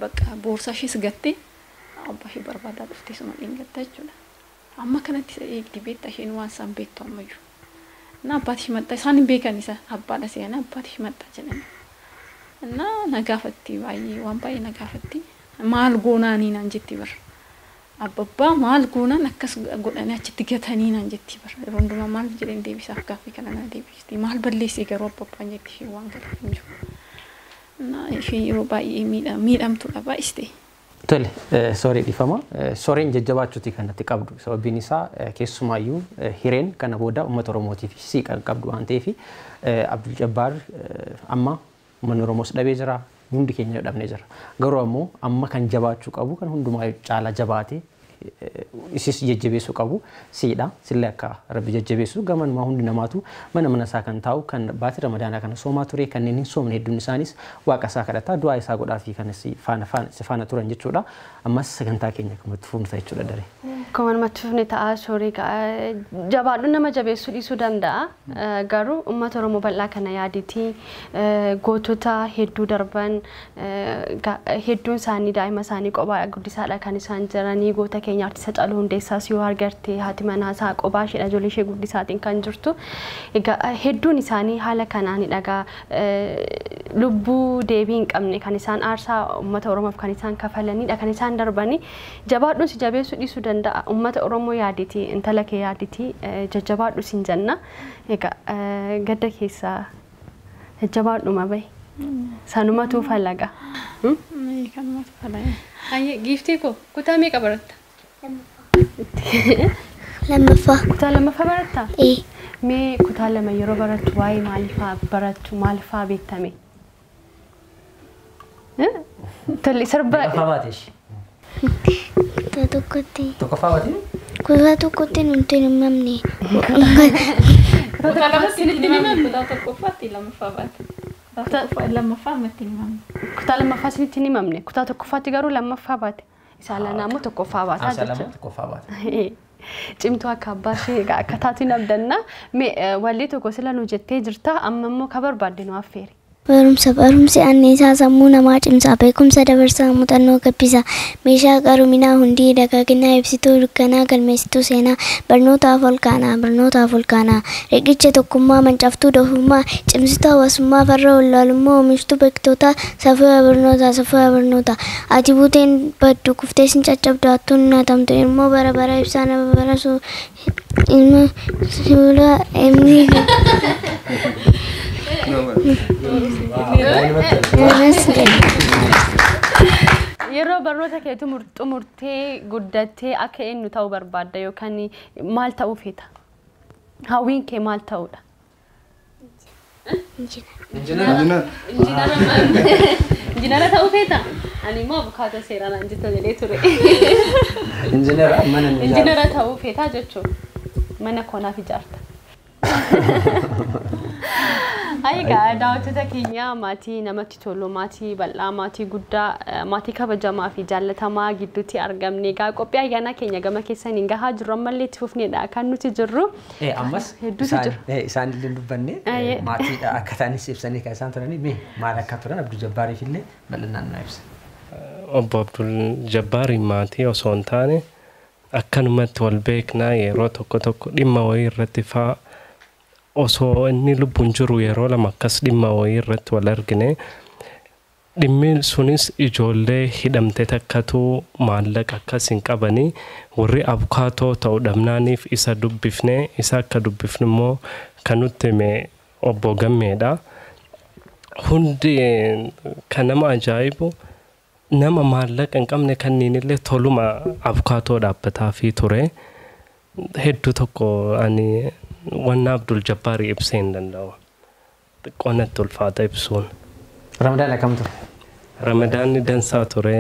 bakka boorsaa ishees gattee abbaa ishee barbaadaa dhuftee suma dhingatta jechuudha. Amma kanatti eegdi beektaa isheen waan isaan beektu ammayyuu. Na abbaati shimaxxaa isaan hin beekan isa abbaadha seena abbaati shimaxxaa jedhani. Na nagaafatti baay'ee waan baay'ee nagaafatti maal goonaanii naan jetti bara. Abbaa maal goonaan akkas godhanii achitti gatanii naan jetti bara. Yeroo hundumaa maal jedheen deebisaaf gaaffii kana na deebisti. Maal balleessee garuu abbaan jetti ishee waan galaaf hin jiru. Na isheen yeroo baay'ee miidhamtuudha baay'istee. Tole, sorry dhifama. Soreen jajjabaachuuti kanatti qabdu. Sababiin isaa keessumaayyuu hireen kana booda uummata Oromootiif siiqa qabdu waan ta'eef Abdul Jabbaar amma uummanni Oromoos dhabee jira. hundi keenya dhabnee jira. Garuu ammoo amma kan jabaachuu qabu kan hundumaa caalaa jabaatee isis jajjabeessuu qabu siidha. Sillee akka rabbi jajjabeessu gamanuma hundi namaatu mana isaa kan taa'u kan baatii ramadaanaa kana soomaa ture kanneen hin soomne hedduun isaanis waaqa isaa kadhataa du'aa isaa godhaa fi kan faana turan jechuudha. Ammas sagantaa keenya kamatti fuunsa jechuudha daree. Akkuma namatti fufne ta'a soorii jabaadhu nama jabeessuu dhiisuu danda'a. Garuu uummata Oromoo bal'aa kana yaaditii gootota hedduu darban hedduun isaanii daa'ima isaanii qophaa guddisaadha kan isaan jiranii goota keenya artisa Hacaaluu Hundeessaas yoo argarte haati manaasaa qophaa ishee ijoollee ishee guddisaatiin kan jirtu. Hedduun isaanii haala kanaan dhagaa lubbuu deebii hin qabne kan isaan aarsaa uummata Oromoof kan isaan kafalanidha kan isaan darbanii jabaadhuun si jabeessuu dhiisuu danda'a. Ummata Oromoo yaaditi intala kee yaaditi jajjabaadhu siin jenna. Gadda keessaa jajjabaadhu mabai. Sanumatu falaga. Kanumatu falaga. Ayye giftii ko kutaa meeqa baratta? Lammaffaa. Kutaa lammaffaa baratta? Mee kutaa lama yeroo barattu waa'ee maalifaa barattu maalifaa beektame? Tolli sirba. Fabaatesh. Tokkotti. Tokko faawatii? Kutaa tokkotti nuti hin mamne. Kutaa lamatti nuti mamne kutaa tokkoffaatti lammaffaa baate. Lammaffaa matti mamne. Kutaa lammaffaa sinitti hin mamne kutaa tokkoffaatti garuu lammaffaa baate. Isaan lanaammoo tokkoffaa baataa jechuudha. Isaan lama tokkoffaa baate. Cimtuu akka abbaa ishee akka taatu hin abdanna. Walii tokko sila nu jettee jirta amma immoo ka barbaadde nu affeeri. Barumsi anniisaa sammuu namaa cimsaa beekumsa dabarsaa muuxannoo gabbisa meeshaa qaruminaa hundii dagaaginaa ibsituu dukkanaa galmeessituu seenaa barnootaaf olkaanaa riqicha tokkummaa mancaftuu dofummaa cimsituu hawaasummaa farra wallaalummaa oomishtuu beektootaa safuu barnootaa ati buuteen baddu kuftee sin caccabdu hattuun naatamtu immoo bara ibsaa nama barasuu ilma suuraa emni yeroo barnoota keetu xumurtee guddattee akka eenyu ta'uu barbaadda yookaan maal ta'uu feeta? Hawwiin kee maal ta'uudha? Injiinara ta'uu feeta? Ani immoo abukaatoo seeraan anjita jedhee ture. Injiinara ta'uu feeta jechuun mana konaaf ijaarta. Ayiga daawwattoota keenya maatii namatti tolu maatii bal'aa maatii guddaa maatii kabajamaa fi jaallatamaa gidduutti argamne egaa qophii ayyaana keenya gama keessaniin gahaa jirru ammallee itti fufneedha kan nuti jirru. Ammas isaan illee dubbanne maatiidha akka taanis ibsanii kan isaan turanii mee maal akka turan Abdul Jabbaariif illee bal'inaan nu ibsa. Obbo Abdul Jabbaari maatii osoo hin taane akkanumatti wal beeknaa yeroo tokko dhimma wayii irratti faa osoo inni lubbuun jiru yeroo lama akkas dhimma wayii irratti wal argine dhimmi sunis ijoollee hidhamte takkatu maallaqa akkas hin qabanii warri abukaatoo ta'uu dhabnaaniif isa dubbifne isa akka dubbifnu immoo kan nutti hime obbo Gammeedha. Hundi kan nama ajaa'ibu nama maallaqa hin qabne kanneen illee toluma abukaatoo dhaabbataa fi ture hedduu tokko ani wanna Abdul Jabbaari ibsee hin danda'u. Xiqqoonatti ulfaata ibsuun. Ramadaan akkam ture? Ramadaanni dansaa ture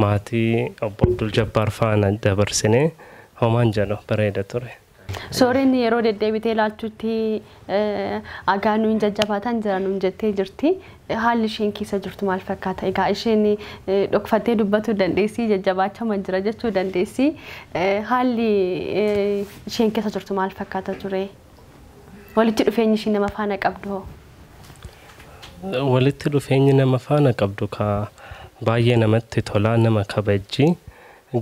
maatii obbo Abdul Jabbaar faana dabarsine homaan jedhu bareeda ture. Sooreen yeroo deddeebitee ilaaltutti agaan nuyi jajjabaatan jiran nuyi jettee jirti. Haalli isheen keessa jirtu maal fakkaata? Egaa isheen dhokfattee dubbatuu dandeessi jajjabaachama jira jechuu dandeessi. Haalli isheen keessa jirtu maal fakkaata ture? Walitti dhufeenyi isheen nama faana qabdu? Walitti dhufeenyi nama faana qabdu ka baay'ee namatti tolaa nama kabajji.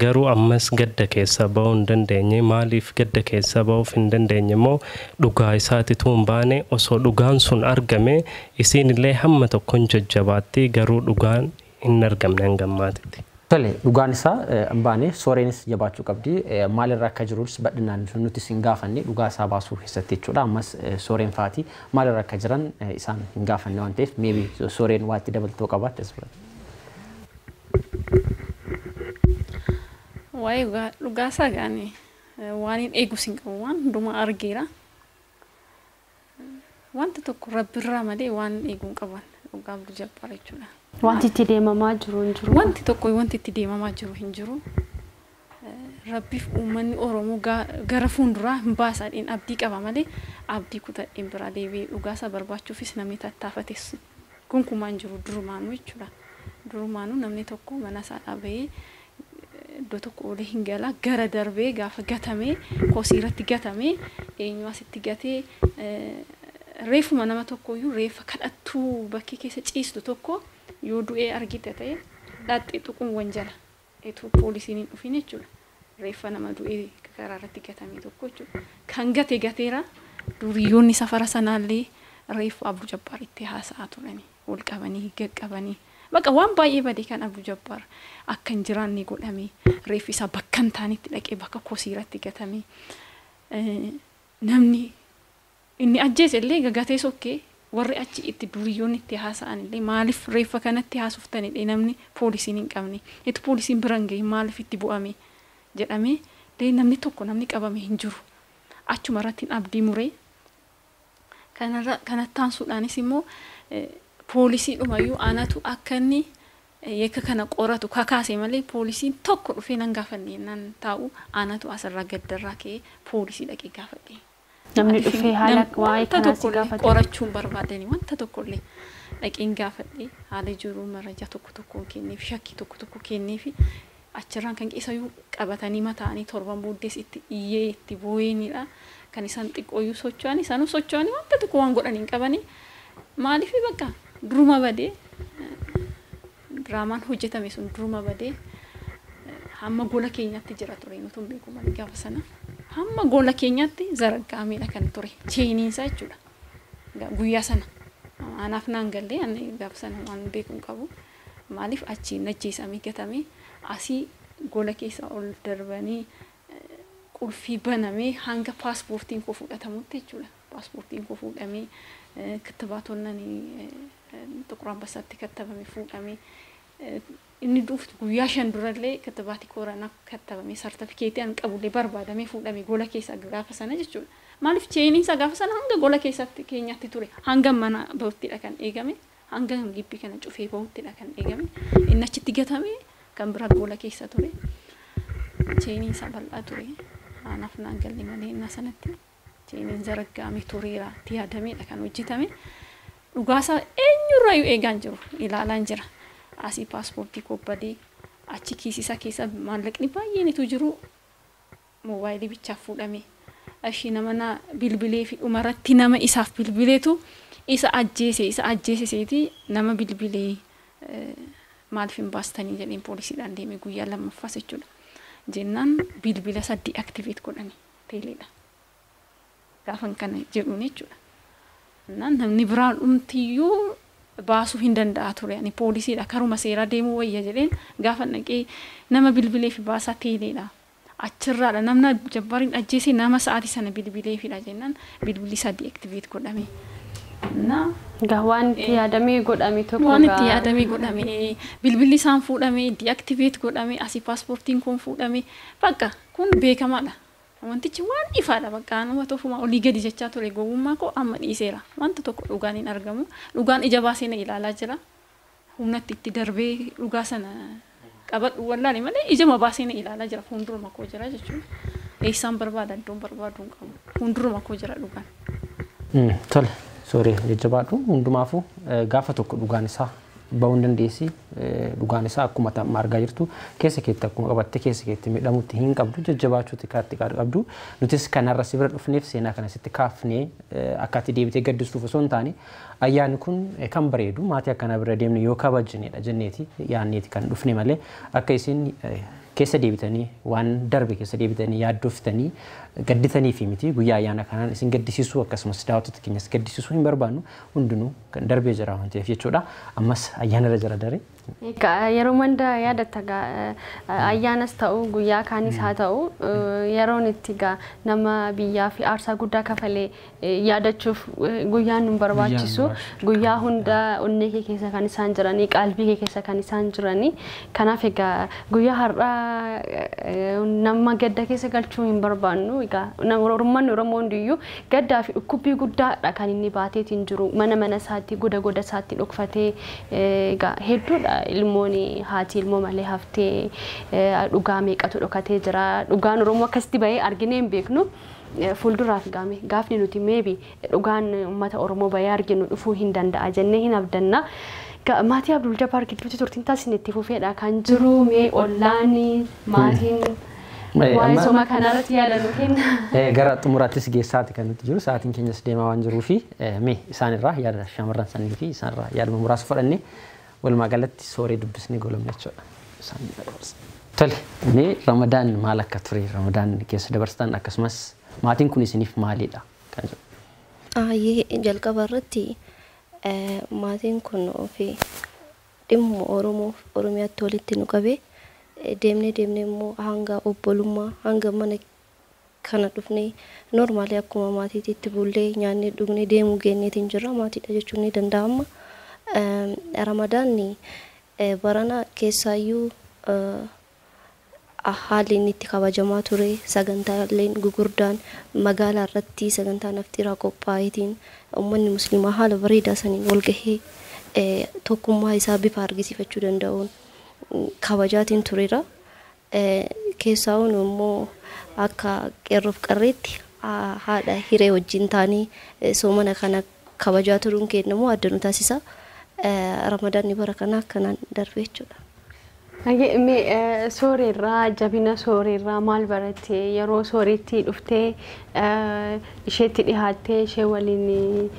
Garuu ammas gadda keessa ba'uu hin dandeenye maaliif gadda keessa ba'uuf hin dandeenye immoo dhugaa isaati tuun baane osoo dhugaan sun argame isiin illee hamma tokkoon jajjabaatti garuu dhugaan hin argamne hangammaatitti. Tole dhugaan isaa hin baane sooreenis jabaachuu qabdi maalirra akka jirus badhinaan nuti sin gaafanne dhugaa isaa baasuu keessatti jechuudha. Ammas sooreen faati maalirra akka jiran isaan hin gaafanne waan ta'eef maybe sooreen waa itti dabaltoo qabaatte asirratti. Waa'ee dhugaasaa gaanii waan hin eegus hin qabu waan hundumaa argeera. Wanta tokko rabbirraa malee waan eeguu hin qaban dhugaa Abdul Jabbaar jechuudha. Wanti itti deemamaa jiru hin jiru. Wanti tokko wanti itti deemamaa jiru hin jiru. Rabbiif uummanni Oromoo gara fuulduraa hin baasadhiin abdii qaba malee abdii kutadhiin biraa deebi'ee dhugaasaa barbaachuufis namni tattaafates gonkumaan jiru durumaanuu jechuudha. Durumaanuu namni tokko mana isaa dhaabee iddoo tokko olee hin gala gara darbee gaafa gatamee kosiirratti gatamee eenyu asitti gatee reefuma nama tokkoyyuu reefa kadhattuu bakkee keessa ciistu tokko yoo du'ee argite ta'e dhaaxxee tuquun wanjala eetuu poolisiin hin dhufin jechuudha. Reeffa nama du'ee karaa irratti gatamee tokko jechuudha. Kan gateera duriyyoonni safara sanaallee reeffa Abduu Jabbaar itti haasa'aa turani. Wal qabanii gaqqabanii. Bakka waan baay'ee badee kan Abduu Jabbaar akka hin jiraanne godhamee reeffi isaa bakka hin taanetti dhaqee bakka kosiirratti gatamee namni inni ajjeese illee gagatee sokkee warri achi itti duriyyoonni itti haasa'an illee maaliif reeffa kanatti haasoftanidha namni poolisiin hin qabne. Itti poolisiin biraan ga'e maaliif itti bu'ame jedhamee illee namni tokko namni qabame hin jiru. Achuma irratti abdii muree kanatti aansuudhaanis immoo poolisii dhumayyuu aanatu akka inni yakka kana qoratu kakaase malee poolisiin tokko dhufee nan gaafanne nan taa'u aanatu asirraa gaddarraa ka'ee poolisii dhaqee gaafadhe. Namni dhufee haala waa'ee kanaas gaafate. Qorachuun barbaadanii wanta tokkollee dhaqeen gaafadhe haala jiru marajaa tokko kenneef shakkii tokko kenneef achirraan kan qisayyuu qabatanii mataanii torban booddees itti iyyee itti boo'eenidha. Kan isaan xiqqooyyuu socho'anii isaanuu socho'anii wanta tokko waan godhanii hin qabanii maaliif bakka duruma badee diraamaan hojjetame sun duruma badee hamma gola keenyatti jira ture nuti hin beeku malee gaafa sana hamma gola keenyatti zaraggaamedha kan ture cheeniinsa jechuudha. Guyyaa sana anaaf naan gallee ani gaafa sana waan beeku hin qabu maaliif achiin ajjeesamee gatamee asii gola keessa ol darbanii qulfii banamee hanga paaspoortiin koo fudhatamutti jechuudha. Paaspoortiin koo fuudhamee kittibaatonni Xuqur Ambassaatti kattabame fuudhamee inni dhuuftu guyyaa 5 durallee kittibaatii koronaa kattabame sartifikeetii an qabullee barbaadamee fuudhamee gola keessa gaafa sana jechuudha. Maaliif cheeniinsa gaafa sana hanga gola keessatti keenyatti ture hanga mana bahuttidha kan eegame hanga gibbii kana cufee bahuttidha kan eegame inni achitti gatame kan bira gola keessa ture cheeniinsa bal'aa ture anaaf naan galle malee inna sanatti cheeniin zaraggaame tureera itti yaadameedha kan hojjetame. Dhugaasaa eenyurraayyuu eegaan jiru ilaalaan jira. Asii paaspoortii kobbadee achi kiisisa keessa maallaqni baay'eenitu jiru moobaayilii bichaaf fuudhame. Ashii nama bilbilee fi dhumarratti nama isaaf bilbileetu isa ajjeeseeti nama bilbilee maaliif hin baastanii jedheen poolisiidhaan deeme guyyaa lammaffaas jechuudha. Jennaan bilbila sadii aktiveet godhani teeleedha. Gaafan kana jedhuun jechuudha. Namni biraan dhumtiyyuu baasuu hin danda'a ture. Ani poolisiidha karuma seeraa deemuu wayya jedheen gaafa dhaqee nama bilbilee fi baasaa teeleedha. Achirraadha namna Jabbaariin ajjeesee nama sa'aatii sana bilbileefidha jennaan bilbilli sadii aktiveet godhame. Waan itti yaadamee godhame tokko waan itti yaadamee godhame bilbilli isaan fuudhame deactivate godhame asii paaspoortiin kun fuudhame bakka kun beekamaadha. Wantichi waan ifaadha bakka nama tofuma olii gadi jechaa ture gowwummaa koo amma dhiiseera. Wanta tokko dhugaan hin argamu. Dhugaan ija baasee na ilaalaa jira. Humnatti itti darbee dhugaa sana qabadhu wallaani malee ija baasee na ilaalaa jira. Fuulduruma koo jira jechuudha. Eessaan barbaada iddoon barbaadu hin qabu. Fuulduruma koo jira dhugaan. Tole. Sorry, jajjabaadhu hundumaafuu gaafa tokko dhugaan isaa bahuu hin dandeessi. Dhugaan isaa akkuma argaa jirtu keessa keetti akkuma qabatte keessa keetti miidhamuutti hin qabdu jajjabaachuutti kaatti qabdu. Nutis kanarra si bira dhufneef seenaa kana sitti kaafnee akkaatti deebitee gaddistuuf osoo hin taane ayyaanni kun kan bareedu maatii akkana bira deemne yoo kabajnedha jenneeti yaanneeti kan dhufne malee akka isin keessa deebitanii waan darbe keessa deebitanii yaaddooftanii gadditanii fi miti guyyaa ayyaana kanaan isin gaddisiisuu akkasumas daawwattoota keenyas gaddisiisuu hin barbaannu hundinuu kan darbee jira waan ta'eef jechuudha. Ammas ayyaana irra jira daree. Yeroo manda yaadatta ayyaanas ta'u guyyaa kaanis haa ta'u yeroon itti nama biyyaa fi aarsaa guddaa kafalee yaadachuuf guyyaan nu barbaachisu guyyaa hunda onnee kee keessa kan isaan jiranii qalbii kee keessa kan isaan jiranii kanaaf egaa guyyaa har'aa nama gadda keessa galchuu hin barbaannu. Egaa Oromonni Oromoo hundiyyuu gaddaa fi dhukkubbii guddaadha kan inni baateetiin jiru. Mana isaatti goda isaatti dhokfatee egaa hedduudha ilmoon haati ilmoo malee haftee dhugaa meeqatu dhokatee jira. Dhugaan Oromoo akkasitti bahee arginee hin beeknu. Fuulduraaf gaafni nuti maybe dhugaan uummata Oromoo bahee arginu dhufuu hin danda'a jennee hin abdanna. Maatii Abdul Jabbaar gidduutti turtiin taasisnetti fufeedha kan jiru mee ollaanii maatiin waa'ee soma kanarratti yaadannu kenna. Gara xumuraattis geessaati kan nuti jiru sa'aatiin keenyas deemaa waan jiruu fi mee isaanirraa yaada shamarran sanii fi isaanirraa yaaduma muraasa fudhannee walumaa galatti sooree dubbisnee goolabna jechuudha. Isaan dabarsa. Tole mee Ramadaan maal akka ture Ramadaan keessa dabarsitan akkasumas maatiin kun isiniif maalidha kan jedhu. Jalqaba irratti maatiin kun fi dhimma Oromiyaatti walitti nu qabee deemnee immoo hanga obbolummaa hanga mana kana dhufnee normaalii akkuma maatiitti bullee nyaannee dhugnee deemuu geenneetiin jirra maatiidha jechuun ni danda'ama. Ramadaanni barana keessaayyuu haalli inni itti kabajamaa ture sagantaaleen gugurdaan magaalaa irratti sagantaa naftiraa qophaa'eetiin uummanni musliimaa haala bareedaa saniin wal gahee tokkummaa isaa bifa argisiifachuu danda'uun kabajaatiin tureera. Keessaawwan immoo akka qeerroof qarreetti haadha hiree wajjin taanii soomana kana kabajaa turuun kennamu adda nu taasisa. Ramadaanni bara kana akkanaan darbe jechuudha. Soorreerraa jabina soorreerraa maal baratte yeroo soorreetti dhuftee isheetti dhihaattee ishee waliin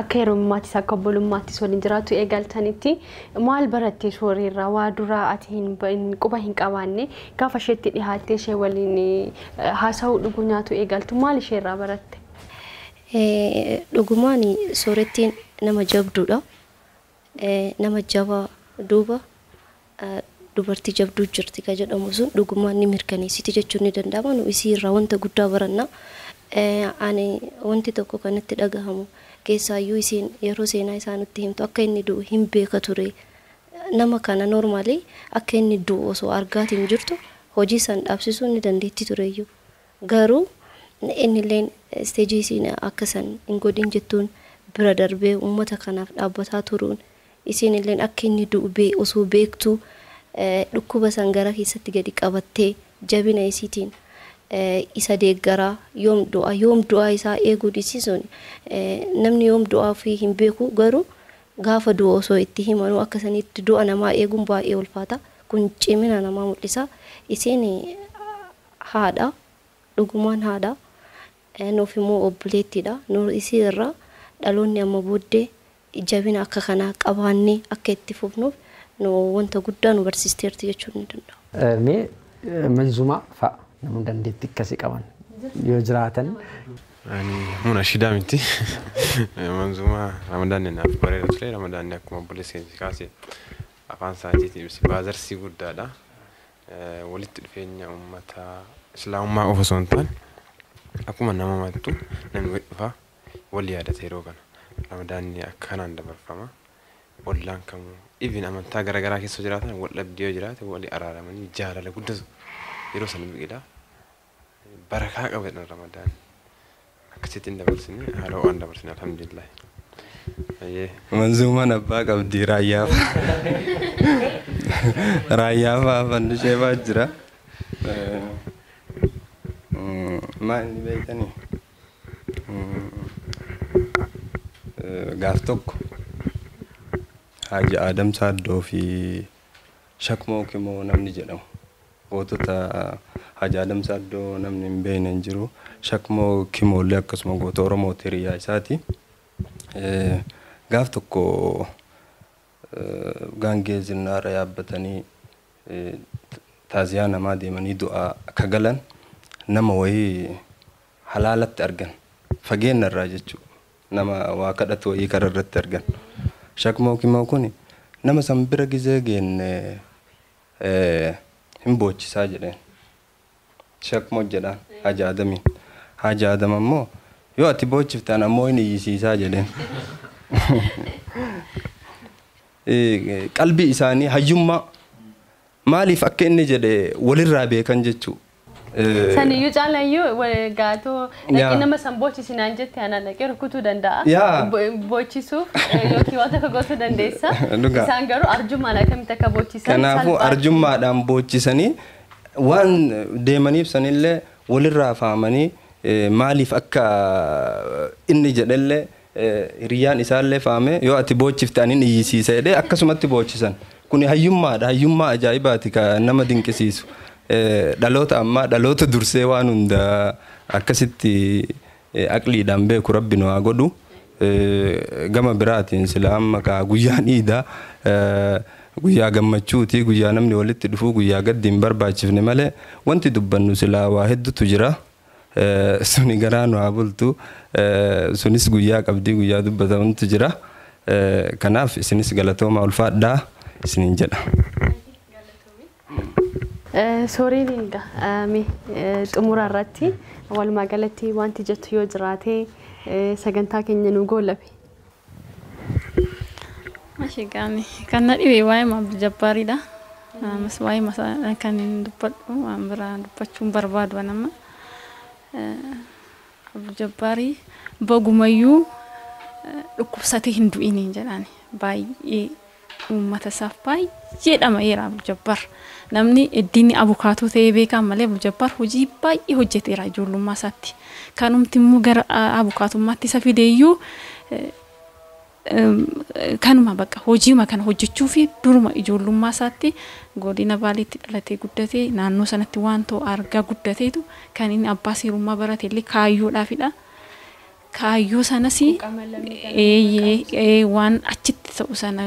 akka yerummaattis akka obbolummaattis waliin jiraattu eegaltanitti maal baratte soorreerraa waa duraa ati quba hin qabaanne gaafa isheetti dhihaattee ishee waliin haasa'uu dhuguu nyaatu eegaltu maal isheerraa baratte? Dhugumaan soorrettiin nama jabduudha. Nama jabaa duuba dubartii jabduu jirti ka jedhamu sun dhugumaan ni mirkaneessiti jechuun ni danda'ama. Nu isii irraa wanta guddaa baranna. Ani wanti tokko kanatti dhagahamu keessaayyuu isiin yeroo seenaa isaa nutti himtu akka inni du'u hin beeka ture. Nama kana normaalii akka inni du'u osoo argaatiin jirtu hojii san dhaabsisuu ni dandeetti tureyyuu. Garuu inni illeen isteejii isiin akka san hin godhin jettuun bira darbee uummata kanaaf dhaabbataa turuun isiin illeen akka inni du'u osoo beektu dhukkuba san gara keessatti gadi qabattee jabina isiitiin isa deeggaraa yoom du'aa isaa eeguu dhiisisuun namni yoom du'aa fi hin beeku garuu gaafa du'a osoo itti himanuu akka sanitti du'a namaa eeguun baay'ee ulfaata. Kun cimina namaa mul'isa. Isiin haadha dhugumaan haadha nuuf immoo obboleettiidha. Nu isii irraa dhaloonni amma booddee jabina akka kanaa qabaannee akka itti fufnuuf wanta guddaa nu barsiisteerti jechuun ni danda'u. Mee manzumaa fa'a namoonni dandeettii akkasii qaban yoo jiraatan. Muna shidaa miti. Manzumaa Ramadaanni naaf bareeda ture. Ramadaanni akkuma obboleessi kaasee afaan isaatiitiin ibsi baazarsii guddaadha. Walitti dhufeenya uummata islaamummaa qofa osoo hin taane akkuma nama mattu namni walitti dhufaa wal yaadata yeroo kana. Ramadaanni akkanaan dabarfama. Ollaan kamuu even amantaa garaagaraa keessa jiraatan wal dhabdee yoo jiraate walii araaramanii jaalala guddatu yeroo sana biqilaa barakaa qaban Ramadaan akkasitti dabarsine haala waan dabarsine alhamdulillah. Manzumaan abbaa qabdi raayyaaf fannishee baa jira. Maal inni beektanii gaaf tokko Haji Adam Saddoo fi Shakmoo Kimoo namni jedhamu gootota Haji Adam Saddoo namni hin beekne hin jiru. Shakmoo Kimoollee akkasuma goota Oromoo hiriyaa isaati. Gaaf tokko gaangee zinnaara yaabbatanii taaziyaa namaa deemanii du'aa akka galan nama wayii halaalatti argan fageenya irraa jechuudha. Nama waa kadhatu wayii karaa irratti argan. Shakmoo Kimoo kun nama san bira gizee geenne hin boochisaa jedheen. Shakmoo jedhaan Haji Adamiin. Haji Adam ammoo yoo ati boochiftaan ammoo hin iyyisiisaa jedheen. Qalbii isaanii hayyummaa maaliif akka inni jedhe walirraa beekan jechuu. Saniyyuu caalayyuu gaatoo dhaqee nama san boochisnaan jetti ana dhaqee rukutuu danda'a. Boochisuu yookiin waan tokko gochuu dandeessa. Isaan garuu arjummaan akkamitti akka boocisan. Kanaafuu arjummaadhaan boochisanii waan deemaniif sanillee walirraa fahamanii maaliif akka inni jedhellee hiriyyaan isaallee fahame yoo ati boochifte anin iyyisiisa jedhee akkasumatti boochisan. Kun hayyummaadha. Hayyummaa ajaa'ibaati kan nama dinqisiisu. Dhaloota ammaa dhaloota dursee waan hunda akkasitti aqliidhaan beeku rabbi nu haa godhu. Gama biraatiin sila amma guyyaan iidaa guyyaa gammachuuti guyyaa namni walitti dhufuu guyyaa gaddi hin barbaachifne malee wanti dubbannu sila waa hedduutu jira. Suni garaa nu haa bultu. Sunis guyyaa qabdii guyyaa dubbatamutu jira. Kanaaf isinis galatooma ulfaadhaa isiniin jedha. Sooriin xumura irratti walumaa galatti wanti jettu yoo jiraate sagantaa keenya nu goolabe. Mashigaan kan na dhibee waa'ee Abdul Jabbaariidha. Mas waa'ee masaa kan hin dubbadhu waan biraa dubbachuun barbaadu nama. Abdul Jabbaarii bagumayyuu dhukkubsatee hin du'iniin jedhani baay'ee uummata isaaf baay'ee dhama'eera Abdul Jabbaar. Namni iddiin abukaatoo ta'ee beekan malee Abdul Jabbaar hojii baay'ee hojjeteera ijoollummaa isaatti. Kanumti immoo gara abukaatummaatti isa fideeyyuu kanuma bakka hojiima kana hojjechuu fi duruma ijoollummaa isaatti godina Baaleetti dhalatee guddatee naannoo sanatti waan ta'u argaa guddateetu kan inni abbaa seerummaa barate illee kaayyoodhaafidha. Kaayyoo sanas waan achitti ta'u sana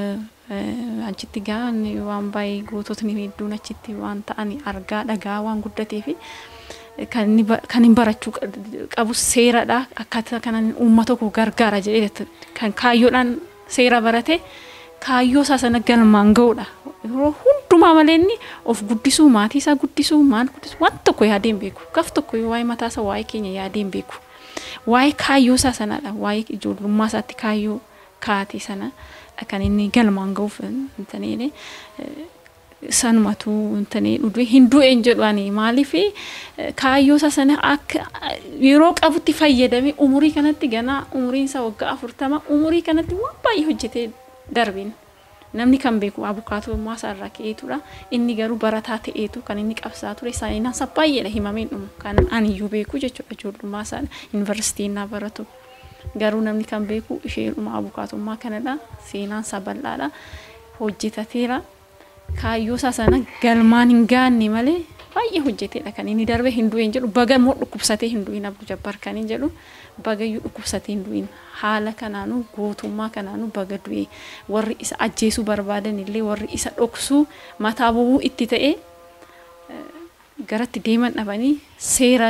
achitti gaani waan baay'ee goototni hedduun achitti waan ta'ani argaa dhagaa waan guddatee fi kan hin barachuu qabu seeradha. Akkaataa kanaan uummata koo gargaara jedhee kan kaayyoodhaan seera barate kaayyoo isaa sana galmaan ga'uudha. Yeroo hundumaa malee inni of guddisuu maatii isaa guddisuu maal guddisuu waan tokko yaadee hin beeku. Gaf tokko waa'ee mataa isaa waa'ee keenya yaadee hin beeku. Waa'ee kaayyoo isaa sanadha. Waa'ee ijoollummaa isaatti kaayyoo kaatee sana kan inni galmaan ga'uuf intanii sanumatu intanii dhudhee hin du'een jedhani maaliif kaayyoo isaa sana akka yeroo qabutti fayyadame umurii kanatti ganaa umuriin isaa waggaa 40 umurii kanatti waan baay'ee hojjetee darbin namni kan beeku abukaatoo maasaa irraa ka'eetudha. Inni garuu barataa ta'eetu kan inni qabsaa ture saayinaa isaa baay'eedha himameen dhumu kan aniyyuu beeku jechuudha ijoollummaa isaa yuunivarsiitiin naa baratu. Garuu namni kan beeku isheedhuma abukaatummaa kanadha. Seenaan isaa bal'aadha. Hojjetateera. Kaayyoo isaa sana galmaan hin gaanne malee baay'ee hojjeteedha kan inni darbe hin du'een jedhu baga immoo dhukkubsatee hin du'in Abdul Jabbaar kan hin jedhu bagayyuu dhukkubsatee hin du'in haala kanaanuu gootummaa kanaanuu baga du'e warri isa ajjeesuu barbaadan illee warri isa dhoksuu mataa bu'uu itti ta'e garatti deeman dhabanii seera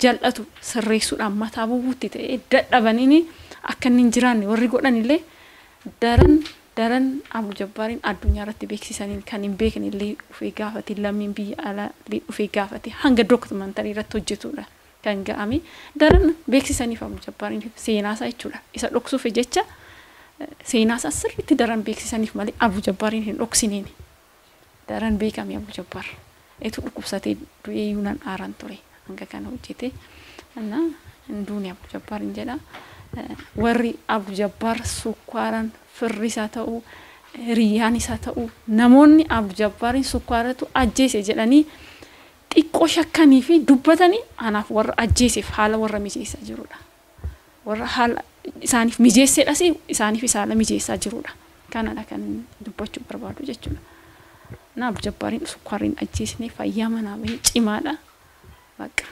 jal'atu sirreessuudhaan mataa bu'uutti ta'e dadhabanii akka inni hin jiraanne warri godhan illee daran Abdul Jabbaariin addunyaa irratti beeksisaniin kan hin beekne illee dhufee gaafate lammiin biyya alaa dhufee gaafate hanga dookumantarii irratti hojjetudha kan ga'ame daran beeksisaniif Abdul Jabbaariin seenaa isaa jechuudha. Isa dhoksuuf jecha seenaa isaa sirriitti daran beeksisaniif malee Abdul Jabbaariin hin dhoksineen daran beekame Abdul Jabbaar. Etu dhukkubsatee du'ee yuunan aaran ture hanga kana hojjete anna duuniyaa Abdul Jabbaariin jedha. Warri Abdul Jabbaar sukkaaran firrisaa ta'uu riyyaan isaa ta'uu namoonni Abdul Jabbaariin sukkaaratu ajjeese jedhanii xiqqoo shakkanii fi dubbatanii anaaf warra ajjeeseef haala warra mijeessaa jirudha. Warra haala isaaniif mijeesseedhas isaaniif isaala mijeessaa jirudha. Kanadha kan dubbachuu barbaadu jechuudha. Na Abdul Jabbaariin sukkaariin ajjeesnee fayyaa manaa bahee cimaadha. Bakka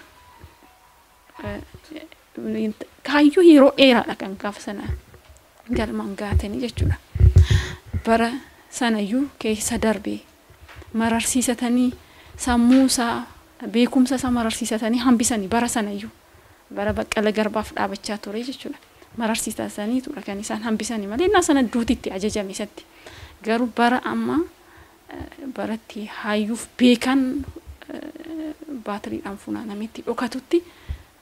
kaayyoo yeroo dheeraadha kan gaafa sana galmaan gaatanii jechuudha. Bara sanayyuu keessa darbee mararsiisatanii sammuu isaa beekumsa isaa mararsiisatanii hambisanii bara sanayyuu bara Baqqala Garbaaf dhaabachaa ture jechuudha. Mararsiisatanii tura kan isaan hambisanii malee innaa sana duutitti ajajame isatti. Garuu bara amma baratti hayyuuf beekan baatiriidhaan funaanametti dhokatutti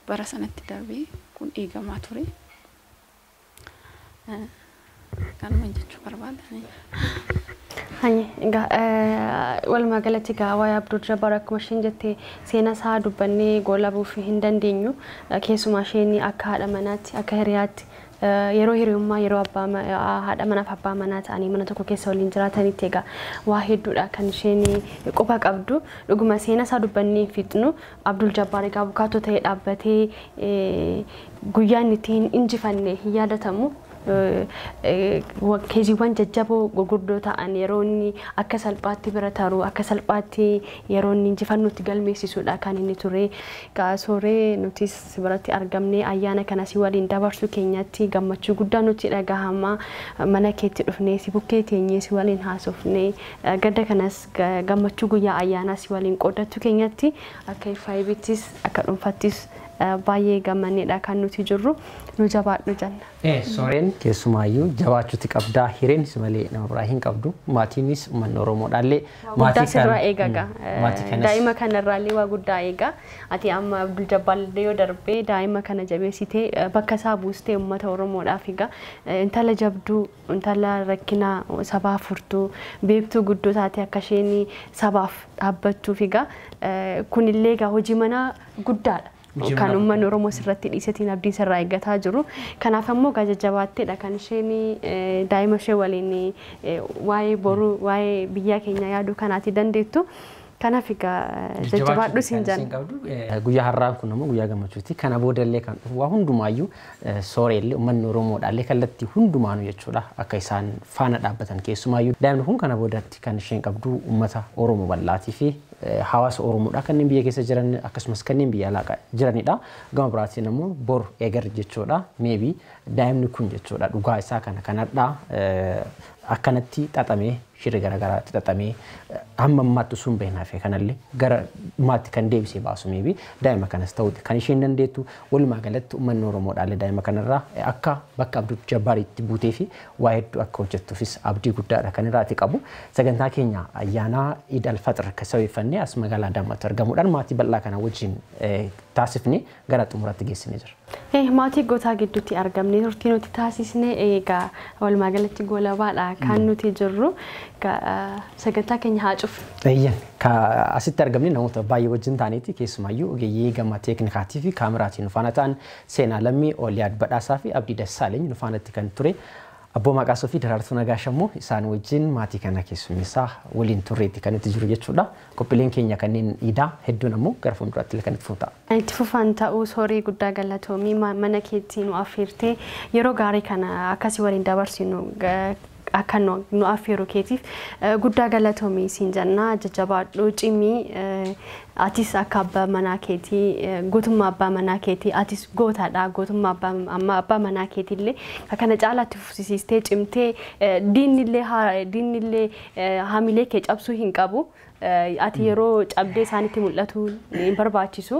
bara sanatti darbee kun eegamaa ture. Kanuma jechuu barbaadani. Hani walumaa galatti waa'ee Abdul Jabbaar akkuma isheen jette seenaa isaa dubbannee goolabuu hin dandeenyu keessumaa isheen akka haadha manaatti akka hiriyaatti yeroo hiriyummaa yeroo haadha manaaf abbaa manaa ta'anii mana tokko keessa waliin jiraatanitti egaa waa hedduudha kan isheen quba qabdu dhuguma seenaa isaa dubbannee fixnu Abdul Jabbaar egaa abukaatoo ta'ee dhaabbatee guyyaan ittiin injifanne hin yaadatamu keejiiwwan jajjaboo gurguddoo ta'an yeroo inni akka salphaatti bira taru akka salphaatti yeroo inni injifannutti galmeessisuudha kan inni ture sooree nutis biratti argamne ayyaana kana si waliin dabarsuu keenyatti gammachuu guddaa nutti dhagahama mana keetti dhufnee si bukkee teenyee si waliin haasofnee gadda kanas gammachuu guyyaa ayyaana si waliin qooddatu keenyatti akka ifaayibittis akka dhuunfattis baay'ee gammanneedha kan nuti jirru nu jabaadhu janna. Sooreen keessumaayyuu jabaachuutti qabdaa hireenis malee nama biraa hin qabdu maatiinis uummanni Oromoodhaallee maatii sirraa eegaga daa'ima kanarraallee waa guddaa eega ati amma Abdul Jabbaar yoo darbee daa'ima kana jabeessitee bakka isaa buustee uummata Oromoodhaaf egaa intala jabduu intala rakkina sabaa furtuu beektuu guddoo taate akka isheen sabaaf dhaabbattuuf egaa kunillee egaa hojii manaa guddaadha. Kan uummanni Oromoo sirratti dhiisatiin abdii sirraa eeggataa jiru. Kanaaf ammoo jajjabaatteedha kan isheen daa'ima ishee waliin waa'ee boruu waa'ee biyya keenya yaaduu kanaati dandeettu. Kanaaf egaa jajjabaadhu siin janna. Guyyaa har'aan kun ammoo guyyaa gammachuuti. Kana boodallee kan dhufu waa hundumaayyuu sooreellee uummanni Oromoodhaallee kallattii hundumaanuu jechuudha akka isaan faana dhaabbatan keessumaayyuu daa'imni kun kana boodatti kan isheen qabdu uummata Oromoo bal'aatii fi hawaasa Oromoodha kanneen biyya keessa jiran akkasumas kanneen biyya alaa jiranidha. Gama biraatiin ammoo bor eegar jechuudha. Maybe daa'imni kun jechuudha dhugaa isaa kana kanadha akkanatti xaxamee shirri garaagaraatti xaxamee hamma ammaatti sun beeknaaf kanallee gara maatti kan deebisee baasu maybe daa'ima kanas ta'uuti kan isheen dandeettu walumaa galatti uummanni Oromoodhaallee daa'ima kanarraa akka bakka Abdul Jabbaaritti buutee fi waa hedduu akka hojjettuufis abdii guddaadha kan irraati qabu. Sagantaa keenya ayyaana Eid al-Fitr akka saweeffannee as magaalaa Adaamaatti argamuudhaan maatii bal'aa kana wajjin taasifne gara xumuratti geessinee jira. Maatii gootaa gidduutti argamne turtii nuti taasisne egaa walumaa galatti goolabaadha kan nuti jirru sagantaa keenya haa cufu. Asitti argamne namoota baay'ee wajjin taaneeti keessumaayyuu ogeeyyii gama teeknikaatii fi kaameraatiin nufaana ta'an Seenaa Lammii Ooliyaad Badhaasaa fi Abdii Dassaaleny nufaanatti kan ture. Abboo Maqaasoo fi Daraartuu Nagaashammoo isaan wajjin maatii kana keessummeessaa waliin turreetti kan itti jiru jechuudha. Qophiileen keenya kanneen iidaa hedduun ammoo gara fuulduraatti kan itti fuuta. Itti fufaan ta'uu soorii guddaa galatoomii mana keetti nu affeertee yeroo gaarii kana akkasii waliin dabarsinu akka nu affeeru keetiif guddaa galatoomii siin jannaa jajjabaadhu cimii atis akka abbaa manaa keetii guutummaa abbaa manaa keetii atis gootaadha guutummaa abbaa manaa keetiillee kana caalaatti fufsiistee cimtee diinillee hamilee kee cabsuu hin qabu. Ati yeroo cabdee isaanitti mul'atu hin barbaachisu.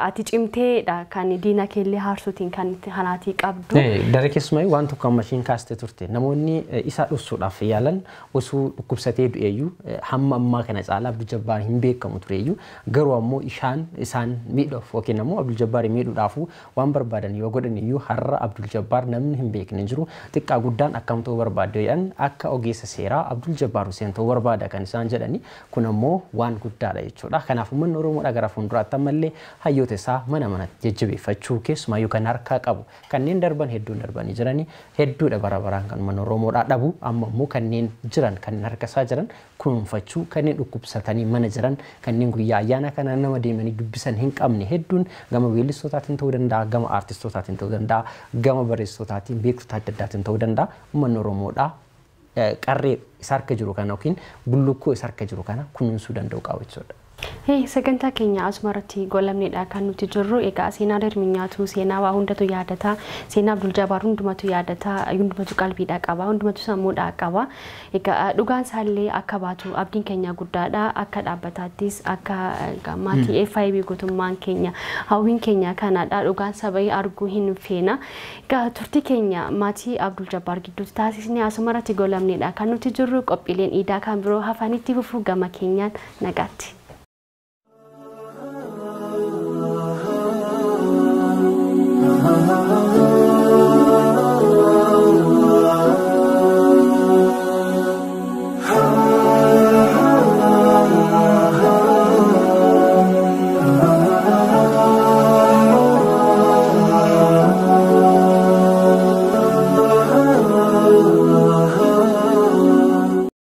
Ati cimteedha kan diina keellee haarsuutiin kan hanaatii qabdu. Daree keessumaa waan tokko mashiin kaastee turte namoonni isa dhoksuudhaaf yaalan osoo dhukkubsatee du'eeyyuu hamma ammaa kana caalaa Abdul Jabbaar hin beekamu tureeyyuu garuu ammoo isaan miidhuuf yookiin ammoo Abdul Jabbaar miidhuudhaaf waan barbaadan yoo godhan iyyuu har'a Abdul Jabbaar namni hin beekne jiru xiqqaa guddaan akkam ta'uu barbaadu jedhan akka ogeessa seeraa Abdul Jabbaar Huseen ta'uu barbaada kan isaan jedhani kun ammoo waan guddaadha jechuudha. Kanaaf uummanni Oromoodha gara fuulduraatti ammallee hayyoota isaa mana manatti jajjabeeffachuu keessumaayyuu kan harkaa qabu kanneen darban hedduun darbanii jiranii hedduudha bara baraan kan uummanni Oromoodha dhabu amma immoo kanneen jiran kanneen harka isaa jiran kunuunfachuu kanneen dhukkubsatanii mana jiran kanneen guyyaa ayyaana kana nama deemanii dubbisan hin qabne hedduun gama weellistootaatiin ta'uu danda'a gama aartistootaatiin ta'uu danda'a gama barreessitootaatiin beektota adda addaatiin ta'uu danda'a uummanni Oromoodha qarree isa harka jiru kana yookiin bullukkoo isa harka jiru kana kunuunsuu danda'u qaba jechuudha. Sagantaa keenya asumarratti golamneedha kan nuti jirru egaa seenaa darminyaatu seenaa waa hundatu yaadata seenaa Abdul Jabbaar hundumatu yaadata hundumatu qalbiidha qaba hundumatu sammuudha qaba egaa dhugaan isaallee akka baatu abdiin keenya guddaadha akka dhaabbataattis akka maatii FIB guutummaan keenya hawwiin keenya kanadha dhugaan sabai arguu hin feena egaa turtii keenya maatii Abdul Jabbaar gidduutti taasisnee asumarratti golamneedha kan nuti jirru qophiileen iidaa kan biroo hafanitti fufuu gama keenyaan nagaatti.